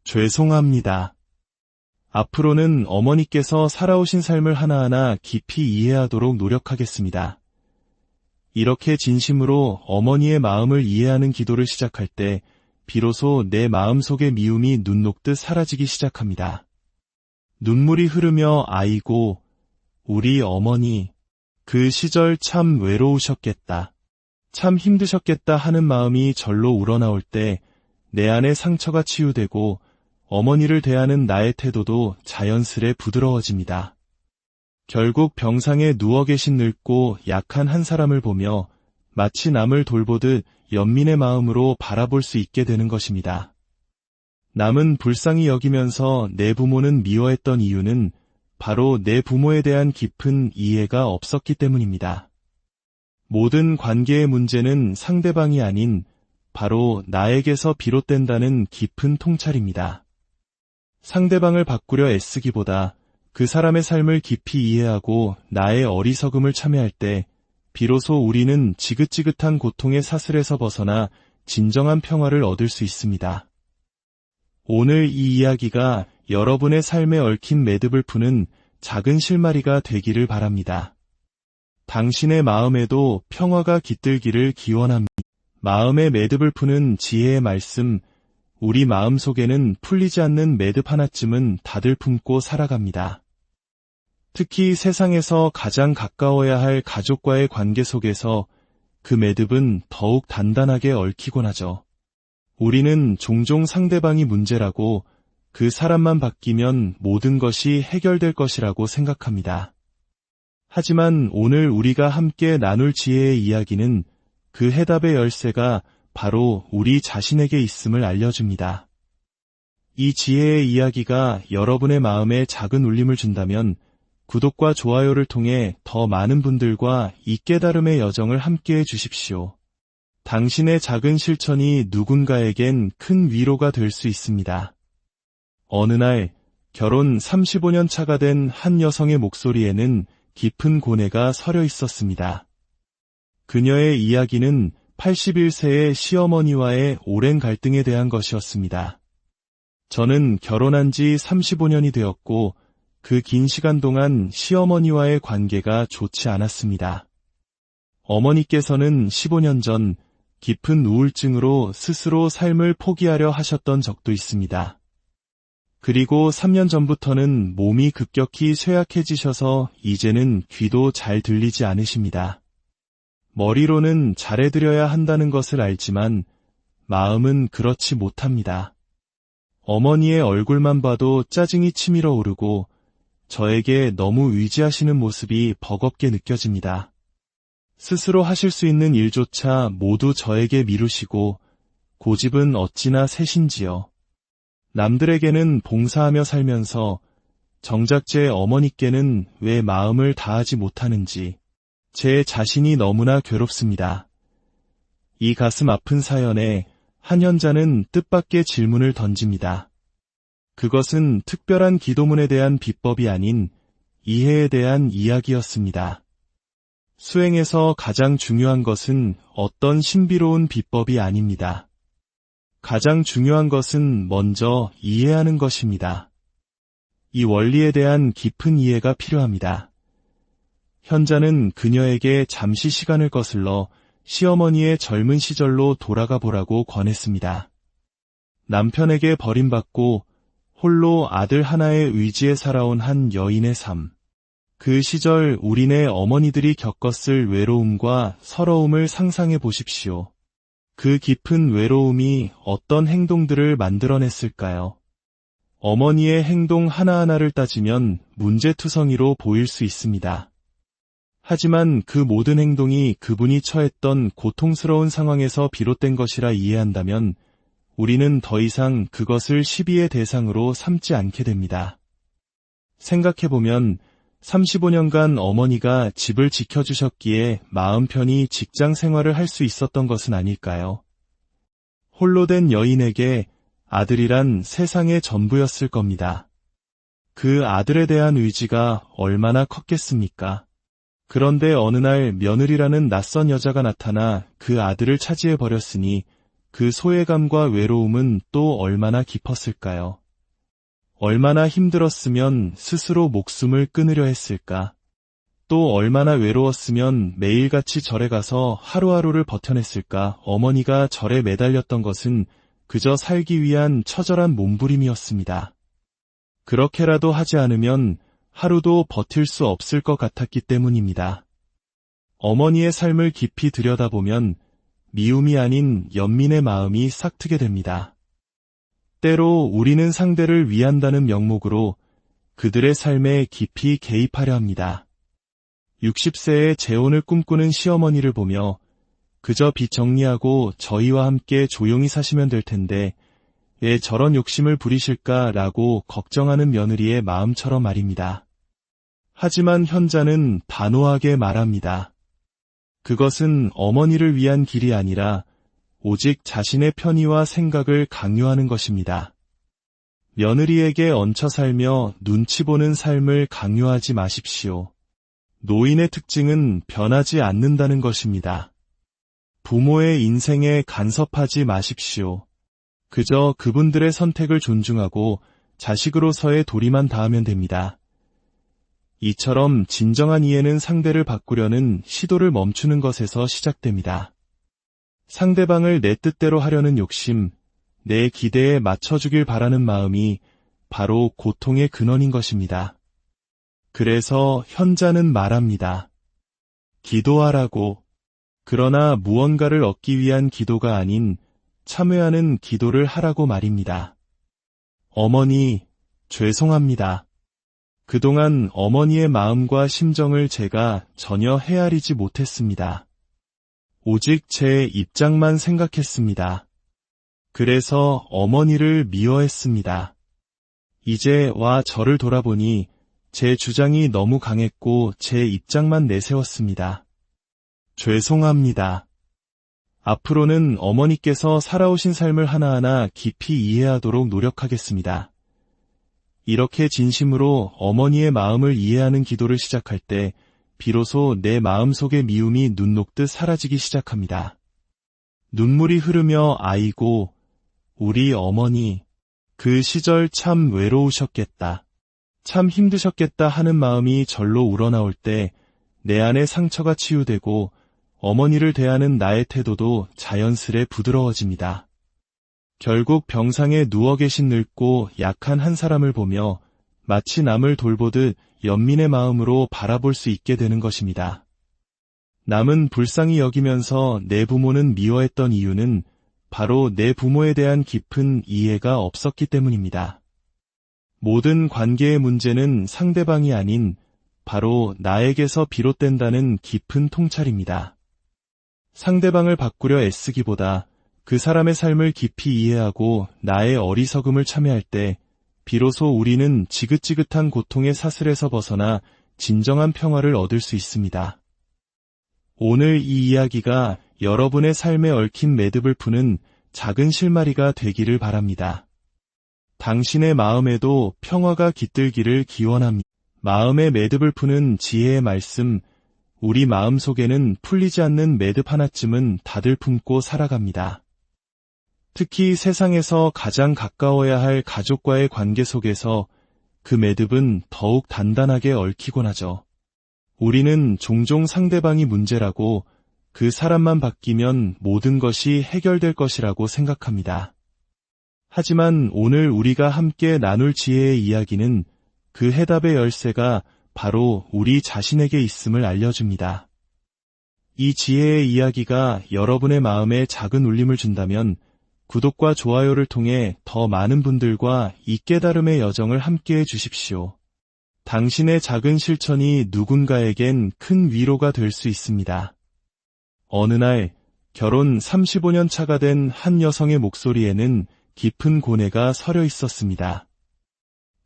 죄송합니다. 앞으로는 어머니께서 살아오신 삶을 하나하나 깊이 이해하도록 노력하겠습니다. 이렇게 진심으로 어머니의 마음을 이해하는 기도를 시작할 때 비로소 내 마음속의 미움이 눈 녹듯 사라지기 시작합니다. 눈물이 흐르며 아이고, 우리 어머니, 그 시절 참 외로우셨겠다. 참 힘드셨겠다 하는 마음이 절로 우러나올 때 내 안의 상처가 치유되고 어머니를 대하는 나의 태도도 자연스레 부드러워집니다. 결국 병상에 누워 계신 늙고 약한 한 사람을 보며 마치 남을 돌보듯 연민의 마음으로 바라볼 수 있게 되는 것입니다. 남은 불쌍히 여기면서 내 부모는 미워했던 이유는 바로 내 부모에 대한 깊은 이해가 없었기 때문입니다. 모든 관계의 문제는 상대방이 아닌 바로 나에게서 비롯된다는 깊은 통찰입니다. 상대방을 바꾸려 애쓰기보다 그 사람의 삶을 깊이 이해하고 나의 어리석음을 참여할 때 비로소 우리는 지긋지긋한 고통의 사슬에서 벗어나 진정한 평화를 얻을 수 있습니다. 오늘 이 이야기가 여러분의 삶에 얽힌 매듭을 푸는 작은 실마리가 되기를 바랍니다. 당신의 마음에도 평화가 깃들기를 기원합니다. 마음의 매듭을 푸는 지혜의 말씀, 우리 마음속에는 풀리지 않는 매듭 하나쯤은 다들 품고 살아갑니다. 특히 세상에서 가장 가까워야 할 가족과의 관계 속에서 그 매듭은 더욱 단단하게 얽히곤 하죠. 우리는 종종 상대방이 문제라고 그 사람만 바뀌면 모든 것이 해결될 것이라고 생각합니다. 하지만 오늘 우리가 함께 나눌 지혜의 이야기는 그 해답의 열쇠가 바로 우리 자신에게 있음을 알려줍니다. 이 지혜의 이야기가 여러분의 마음에 작은 울림을 준다면 구독과 좋아요를 통해 더 많은 분들과 이 깨달음의 여정을 함께해 주십시오. 당신의 작은 실천이 누군가에겐 큰 위로가 될 수 있습니다. 어느 날 결혼 35년 차가 된 한 여성의 목소리에는 깊은 고뇌가 서려 있었습니다. 그녀의 이야기는 81세의 시어머니와의 오랜 갈등에 대한 것이었습니다. 저는 결혼한 지 35년이 되었고 그 긴 시간 동안 시어머니와의 관계가 좋지 않았습니다. 어머니께서는 15년 전 깊은 우울증으로 스스로 삶을 포기하려 하셨던 적도 있습니다. 그리고 3년 전부터는 몸이 급격히 쇠약해지셔서 이제는 귀도 잘 들리지 않으십니다. 머리로는 잘해드려야 한다는 것을 알지만 마음은 그렇지 못합니다. 어머니의 얼굴만 봐도 짜증이 치밀어 오르고 저에게 너무 의지하시는 모습이 버겁게 느껴집니다. 스스로 하실 수 있는 일조차 모두 저에게 미루시고 고집은 어찌나 세신지요. 남들에게는 봉사하며 살면서 정작 제 어머니께는 왜 마음을 다하지 못하는지 제 자신이 너무나 괴롭습니다. 이 가슴 아픈 사연에 한 현자는 뜻밖의 질문을 던집니다. 그것은 특별한 기도문에 대한 비법이 아닌 이해에 대한 이야기였습니다. 수행에서 가장 중요한 것은 어떤 신비로운 비법이 아닙니다. 가장 중요한 것은 먼저 이해하는 것입니다. 이 원리에 대한 깊은 이해가 필요합니다. 현자는 그녀에게 잠시 시간을 거슬러 시어머니의 젊은 시절로 돌아가 보라고 권했습니다. 남편에게 버림받고 홀로 아들 하나의 의지에 살아온 한 여인의 삶. 그 시절 우리네 어머니들이 겪었을 외로움과 서러움을 상상해 보십시오. 그 깊은 외로움이 어떤 행동들을 만들어냈을까요? 어머니의 행동 하나하나를 따지면 문제투성이로 보일 수 있습니다. 하지만 그 모든 행동이 그분이 처했던 고통스러운 상황에서 비롯된 것이라 이해한다면 우리는 더 이상 그것을 시비의 대상으로 삼지 않게 됩니다. 생각해보면 35년간 어머니가 집을 지켜주셨기에 마음 편히 직장 생활을 할 수 있었던 것은 아닐까요? 홀로 된 여인에게 아들이란 세상의 전부였을 겁니다. 그 아들에 대한 의지가 얼마나 컸겠습니까? 그런데 어느 날 며느리라는 낯선 여자가 나타나 그 아들을 차지해버렸으니 그 소외감과 외로움은 또 얼마나 깊었을까요? 얼마나 힘들었으면 스스로 목숨을 끊으려 했을까? 또 얼마나 외로웠으면 매일같이 절에 가서 하루하루를 버텨냈을까? 어머니가 절에 매달렸던 것은 그저 살기 위한 처절한 몸부림이었습니다. 그렇게라도 하지 않으면 하루도 버틸 수 없을 것 같았기 때문입니다. 어머니의 삶을 깊이 들여다보면 미움이 아닌 연민의 마음이 싹트게 됩니다. 때로 우리는 상대를 위한다는 명목으로 그들의 삶에 깊이 개입하려 합니다. 60세의 재혼을 꿈꾸는 시어머니를 보며 그저 빚 정리하고 저희와 함께 조용히 사시면 될 텐데 왜 저런 욕심을 부리실까라고 걱정하는 며느리의 마음처럼 말입니다. 하지만 현자는 단호하게 말합니다. 그것은 어머니를 위한 길이 아니라 오직 자신의 편의와 생각을 강요하는 것입니다. 며느리에게 얹혀 살며 눈치 보는 삶을 강요하지 마십시오. 노인의 특징은 변하지 않는다는 것입니다. 부모의 인생에 간섭하지 마십시오. 그저 그분들의 선택을 존중하고 자식으로서의 도리만 다하면 됩니다. 이처럼 진정한 이해는 상대를 바꾸려는 시도를 멈추는 것에서 시작됩니다. 상대방을 내 뜻대로 하려는 욕심, 내 기대에 맞춰주길 바라는 마음이 바로 고통의 근원인 것입니다. 그래서 현자는 말합니다. 기도하라고. 그러나 무언가를 얻기 위한 기도가 아닌 참회하는 기도를 하라고 말입니다. 어머니, 죄송합니다. 그동안 어머니의 마음과 심정을 제가 전혀 헤아리지 못했습니다. 오직 제 입장만 생각했습니다. 그래서 어머니를 미워했습니다. 이제 와 저를 돌아보니 제 주장이 너무 강했고 제 입장만 내세웠습니다. 죄송합니다. 앞으로는 어머니께서 살아오신 삶을 하나하나 깊이 이해하도록 노력하겠습니다. 이렇게 진심으로 어머니의 마음을 이해하는 기도를 시작할 때 비로소 내 마음속의 미움이 눈 녹듯 사라지기 시작합니다. 눈물이 흐르며 아이고, 우리 어머니, 그 시절 참 외로우셨겠다. 참 힘드셨겠다 하는 마음이 절로 우러나올 때 내 안의 상처가 치유되고 어머니를 대하는 나의 태도도 자연스레 부드러워집니다. 결국 병상에 누워 계신 늙고 약한 한 사람을 보며 마치 남을 돌보듯 연민의 마음으로 바라볼 수 있게 되는 것입니다. 남은 불쌍히 여기면서 내 부모는 미워했던 이유는 바로 내 부모에 대한 깊은 이해가 없었기 때문입니다. 모든 관계의 문제는 상대방이 아닌 바로 나에게서 비롯된다는 깊은 통찰입니다. 상대방을 바꾸려 애쓰기보다 그 사람의 삶을 깊이 이해하고 나의 어리석음을 참여할 때 비로소 우리는 지긋지긋한 고통의 사슬에서 벗어나 진정한 평화를 얻을 수 있습니다. 오늘 이 이야기가 여러분의 삶에 얽힌 매듭을 푸는 작은 실마리가 되기를 바랍니다. 당신의 마음에도 평화가 깃들기를 기원합니다. 마음의 매듭을 푸는 지혜의 말씀, 우리 마음속에는 풀리지 않는 매듭 하나쯤은 다들 품고 살아갑니다. 특히 세상에서 가장 가까워야 할 가족과의 관계 속에서 그 매듭은 더욱 단단하게 얽히곤 하죠. 우리는 종종 상대방이 문제라고, 그 사람만 바뀌면 모든 것이 해결될 것이라고 생각합니다. 하지만 오늘 우리가 함께 나눌 지혜의 이야기는 그 해답의 열쇠가 바로 우리 자신에게 있음을 알려줍니다. 이 지혜의 이야기가 여러분의 마음에 작은 울림을 준다면 구독과 좋아요를 통해 더 많은 분들과 이 깨달음의 여정을 함께해 주십시오. 당신의 작은 실천이 누군가에겐 큰 위로가 될 수 있습니다. 어느 날 결혼 35년 차가 된 한 여성의 목소리에는 깊은 고뇌가 서려 있었습니다.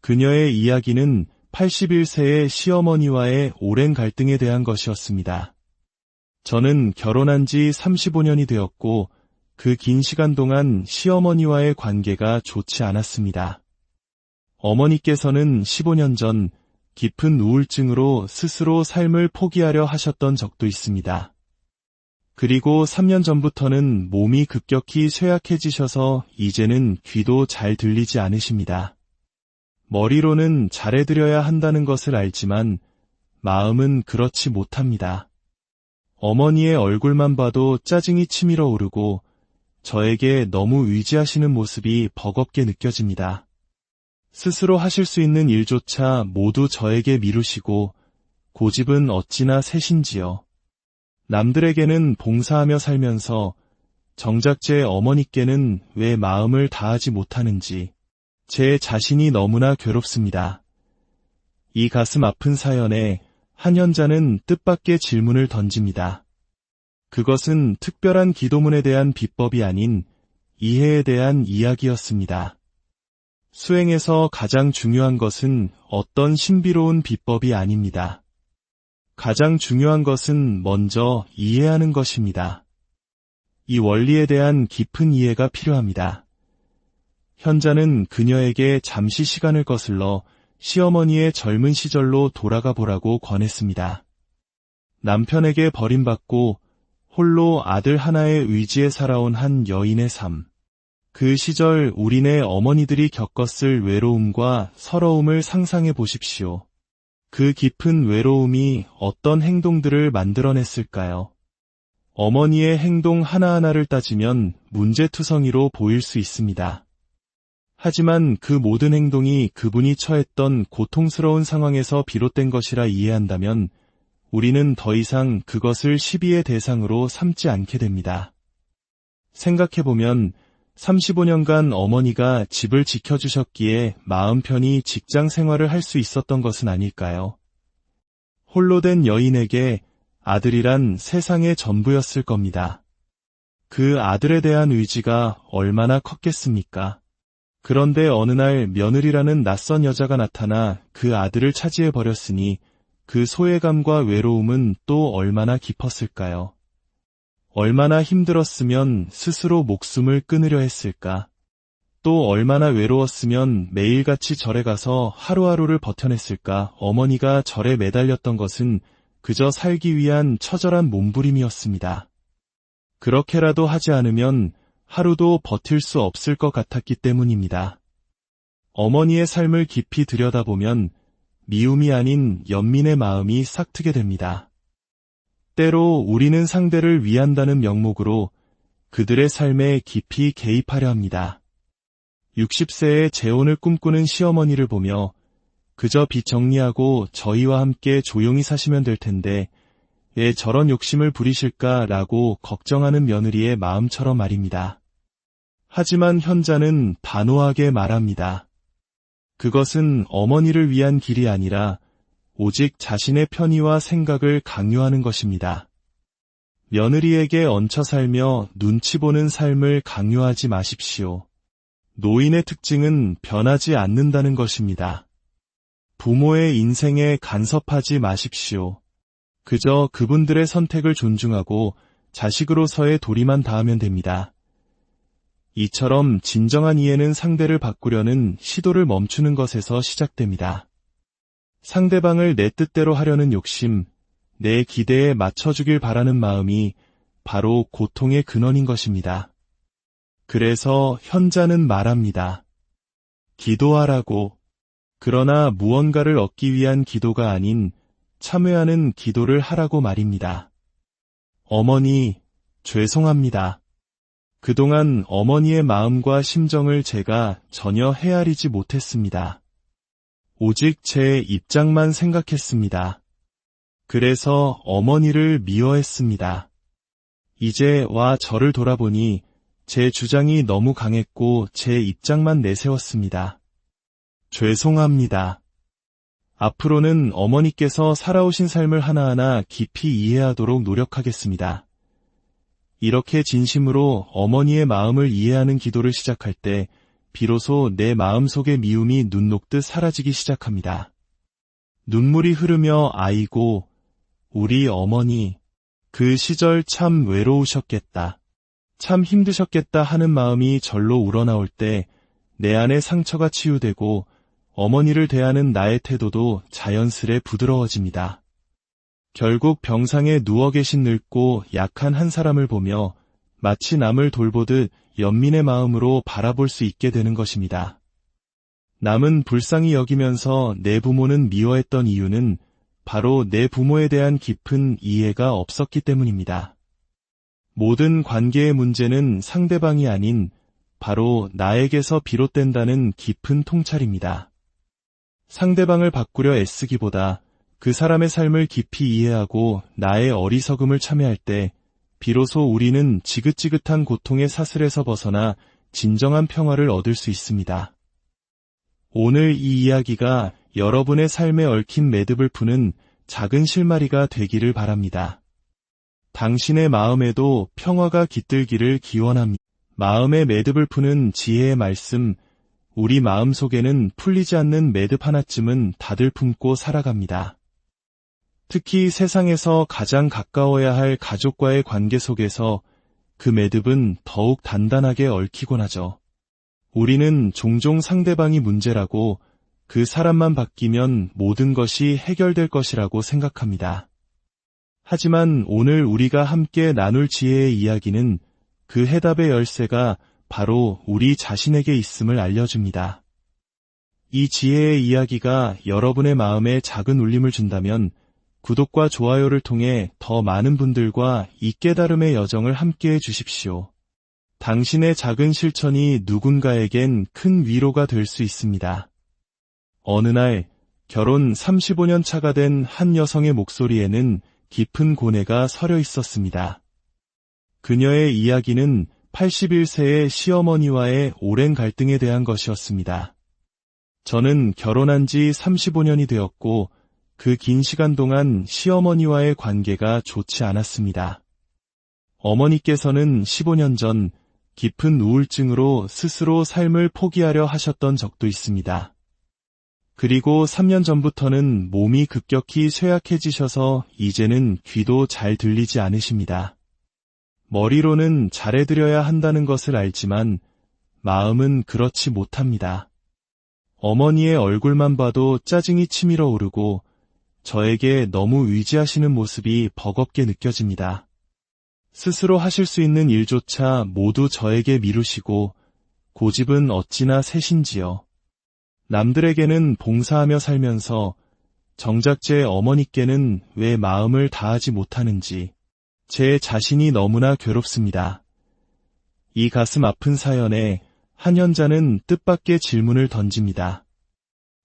그녀의 이야기는 81세의 시어머니와의 오랜 갈등에 대한 것이었습니다. 저는 결혼한 지 35년이 되었고 그 긴 시간 동안 시어머니와의 관계가 좋지 않았습니다. 어머니께서는 15년 전 깊은 우울증으로 스스로 삶을 포기하려 하셨던 적도 있습니다. 그리고 3년 전부터는 몸이 급격히 쇠약해지셔서 이제는 귀도 잘 들리지 않으십니다. 머리로는 잘해드려야 한다는 것을 알지만 마음은 그렇지 못합니다. 어머니의 얼굴만 봐도 짜증이 치밀어 오르고 저에게 너무 의지하시는 모습이 버겁게 느껴집니다. 스스로 하실 수 있는 일조차 모두 저에게 미루시고 고집은 어찌나 세신지요. 남들에게는 봉사하며 살면서 정작 제 어머니께는 왜 마음을 다하지 못하는지 제 자신이 너무나 괴롭습니다. 이 가슴 아픈 사연에 한 현자는 뜻밖의 질문을 던집니다. 그것은 특별한 기도문에 대한 비법이 아닌 이해에 대한 이야기였습니다. 수행에서 가장 중요한 것은 어떤 신비로운 비법이 아닙니다. 가장 중요한 것은 먼저 이해하는 것입니다. 이 원리에 대한 깊은 이해가 필요합니다. 현자는 그녀에게 잠시 시간을 거슬러 시어머니의 젊은 시절로 돌아가 보라고 권했습니다. 남편에게 버림받고 홀로 아들 하나에 의지해 살아온 한 여인의 삶. 그 시절 우리네 어머니들이 겪었을 외로움과 서러움을 상상해 보십시오. 그 깊은 외로움이 어떤 행동들을 만들어냈을까요? 어머니의 행동 하나하나를 따지면 문제투성이로 보일 수 있습니다. 하지만 그 모든 행동이 그분이 처했던 고통스러운 상황에서 비롯된 것이라 이해한다면 우리는 더 이상 그것을 시비의 대상으로 삼지 않게 됩니다. 생각해보면 35년간 어머니가 집을 지켜주셨기에 마음 편히 직장 생활을 할 수 있었던 것은 아닐까요? 홀로 된 여인에게 아들이란 세상의 전부였을 겁니다. 그 아들에 대한 의지가 얼마나 컸겠습니까? 그런데 어느 날 며느리라는 낯선 여자가 나타나 그 아들을 차지해버렸으니 그 소외감과 외로움은 또 얼마나 깊었을까요? 얼마나 힘들었으면 스스로 목숨을 끊으려 했을까? 또 얼마나 외로웠으면 매일같이 절에 가서 하루하루를 버텨냈을까? 어머니가 절에 매달렸던 것은 그저 살기 위한 처절한 몸부림이었습니다. 그렇게라도 하지 않으면 하루도 버틸 수 없을 것 같았기 때문입니다. 어머니의 삶을 깊이 들여다보면 미움이 아닌 연민의 마음이 싹트게 됩니다. 때로 우리는 상대를 위한다는 명목으로 그들의 삶에 깊이 개입하려 합니다. 60세의 재혼을 꿈꾸는 시어머니를 보며 그저 빚 정리하고 저희와 함께 조용히 사시면 될 텐데 왜 저런 욕심을 부리실까라고 걱정하는 며느리의 마음처럼 말입니다. 하지만 현자는 단호하게 말합니다. 그것은 어머니를 위한 길이 아니라 오직 자신의 편의와 생각을 강요하는 것입니다. 며느리에게 얹혀 살며 눈치 보는 삶을 강요하지 마십시오. 노인의 특징은 변하지 않는다는 것입니다. 부모의 인생에 간섭하지 마십시오. 그저 그분들의 선택을 존중하고 자식으로서의 도리만 다하면 됩니다. 이처럼 진정한 이해는 상대를 바꾸려는 시도를 멈추는 것에서 시작됩니다. 상대방을 내 뜻대로 하려는 욕심, 내 기대에 맞춰주길 바라는 마음이 바로 고통의 근원인 것입니다. 그래서 현자는 말합니다. 기도하라고. 그러나 무언가를 얻기 위한 기도가 아닌 참회하는 기도를 하라고 말입니다. 어머니, 죄송합니다. 그동안 어머니의 마음과 심정을 제가 전혀 헤아리지 못했습니다. 오직 제 입장만 생각했습니다. 그래서 어머니를 미워했습니다. 이제 와 저를 돌아보니 제 주장이 너무 강했고 제 입장만 내세웠습니다. 죄송합니다. 앞으로는 어머니께서 살아오신 삶을 하나하나 깊이 이해하도록 노력하겠습니다. 이렇게 진심으로 어머니의 마음을 이해하는 기도를 시작할 때 비로소 내 마음속의 미움이 눈 녹듯 사라지기 시작합니다. 눈물이 흐르며 아이고, 우리 어머니, 그 시절 참 외로우셨겠다. 참 힘드셨겠다 하는 마음이 절로 우러나올 때 내 안의 상처가 치유되고 어머니를 대하는 나의 태도도 자연스레 부드러워집니다. 결국 병상에 누워 계신 늙고 약한 한 사람을 보며 마치 남을 돌보듯 연민의 마음으로 바라볼 수 있게 되는 것입니다. 남은 불쌍히 여기면서 내 부모는 미워했던 이유는 바로 내 부모에 대한 깊은 이해가 없었기 때문입니다. 모든 관계의 문제는 상대방이 아닌 바로 나에게서 비롯된다는 깊은 통찰입니다. 상대방을 바꾸려 애쓰기보다 그 사람의 삶을 깊이 이해하고 나의 어리석음을 참여할 때 비로소 우리는 지긋지긋한 고통의 사슬에서 벗어나 진정한 평화를 얻을 수 있습니다. 오늘 이 이야기가 여러분의 삶에 얽힌 매듭을 푸는 작은 실마리가 되기를 바랍니다. 당신의 마음에도 평화가 깃들기를 기원합니다. 마음의 매듭을 푸는 지혜의 말씀, 우리 마음속에는 풀리지 않는 매듭 하나쯤은 다들 품고 살아갑니다. 특히 세상에서 가장 가까워야 할 가족과의 관계 속에서 그 매듭은 더욱 단단하게 얽히곤 하죠. 우리는 종종 상대방이 문제라고 그 사람만 바뀌면 모든 것이 해결될 것이라고 생각합니다. 하지만 오늘 우리가 함께 나눌 지혜의 이야기는 그 해답의 열쇠가 바로 우리 자신에게 있음을 알려줍니다. 이 지혜의 이야기가 여러분의 마음에 작은 울림을 준다면 구독과 좋아요를 통해 더 많은 분들과 이 깨달음의 여정을 함께해 주십시오. 당신의 작은 실천이 누군가에겐 큰 위로가 될 수 있습니다. 어느 날 결혼 35년 차가 된 한 여성의 목소리에는 깊은 고뇌가 서려 있었습니다. 그녀의 이야기는 81세의 시어머니와의 오랜 갈등에 대한 것이었습니다. 저는 결혼한 지 35년이 되었고 그 긴 시간 동안 시어머니와의 관계가 좋지 않았습니다. 어머니께서는 15년 전 깊은 우울증으로 스스로 삶을 포기하려 하셨던 적도 있습니다. 그리고 3년 전부터는 몸이 급격히 쇠약해지셔서 이제는 귀도 잘 들리지 않으십니다. 머리로는 잘해드려야 한다는 것을 알지만 마음은 그렇지 못합니다. 어머니의 얼굴만 봐도 짜증이 치밀어 오르고 저에게 너무 의지하시는 모습이 버겁게 느껴집니다. 스스로 하실 수 있는 일조차 모두 저에게 미루시고 고집은 어찌나 세신지요. 남들에게는 봉사하며 살면서 정작 제 어머니께는 왜 마음을 다하지 못하는지 제 자신이 너무나 괴롭습니다. 이 가슴 아픈 사연에 한 현자는 뜻밖의 질문을 던집니다.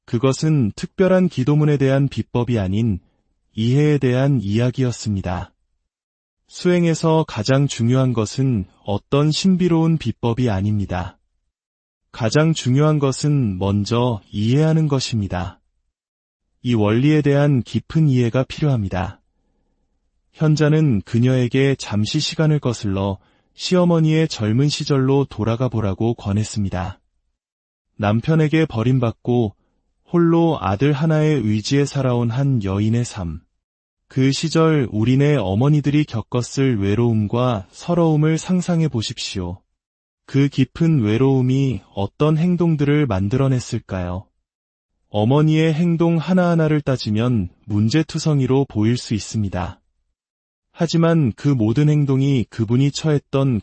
그것은 특별한 기도문에 대한 비법이 아닌 이해에 대한 이야기였습니다. 수행에서 가장 중요한 것은 어떤 신비로운 비법이 아닙니다. 가장 중요한 것은 먼저 이해하는 것입니다. 이 원리에 대한 깊은 이해가 필요합니다. 현자는 그녀에게 잠시 시간을 거슬러 시어머니의 젊은 시절로 돌아가 보라고 권했습니다. 남편에게 버림받고 홀로 아들 하나에 의지해 살아온 한 여인의 삶. 그 시절 우리네 어머니들이 겪었을 외로움과 서러움을 상상해 보십시오. 그 깊은 외로움이 어떤 행동들을 만들어냈을까요? 어머니의 행동 하나하나를 따지면 문제투성이로 보일 수 있습니다. 하지만 그 모든 행동이 그분이 처했던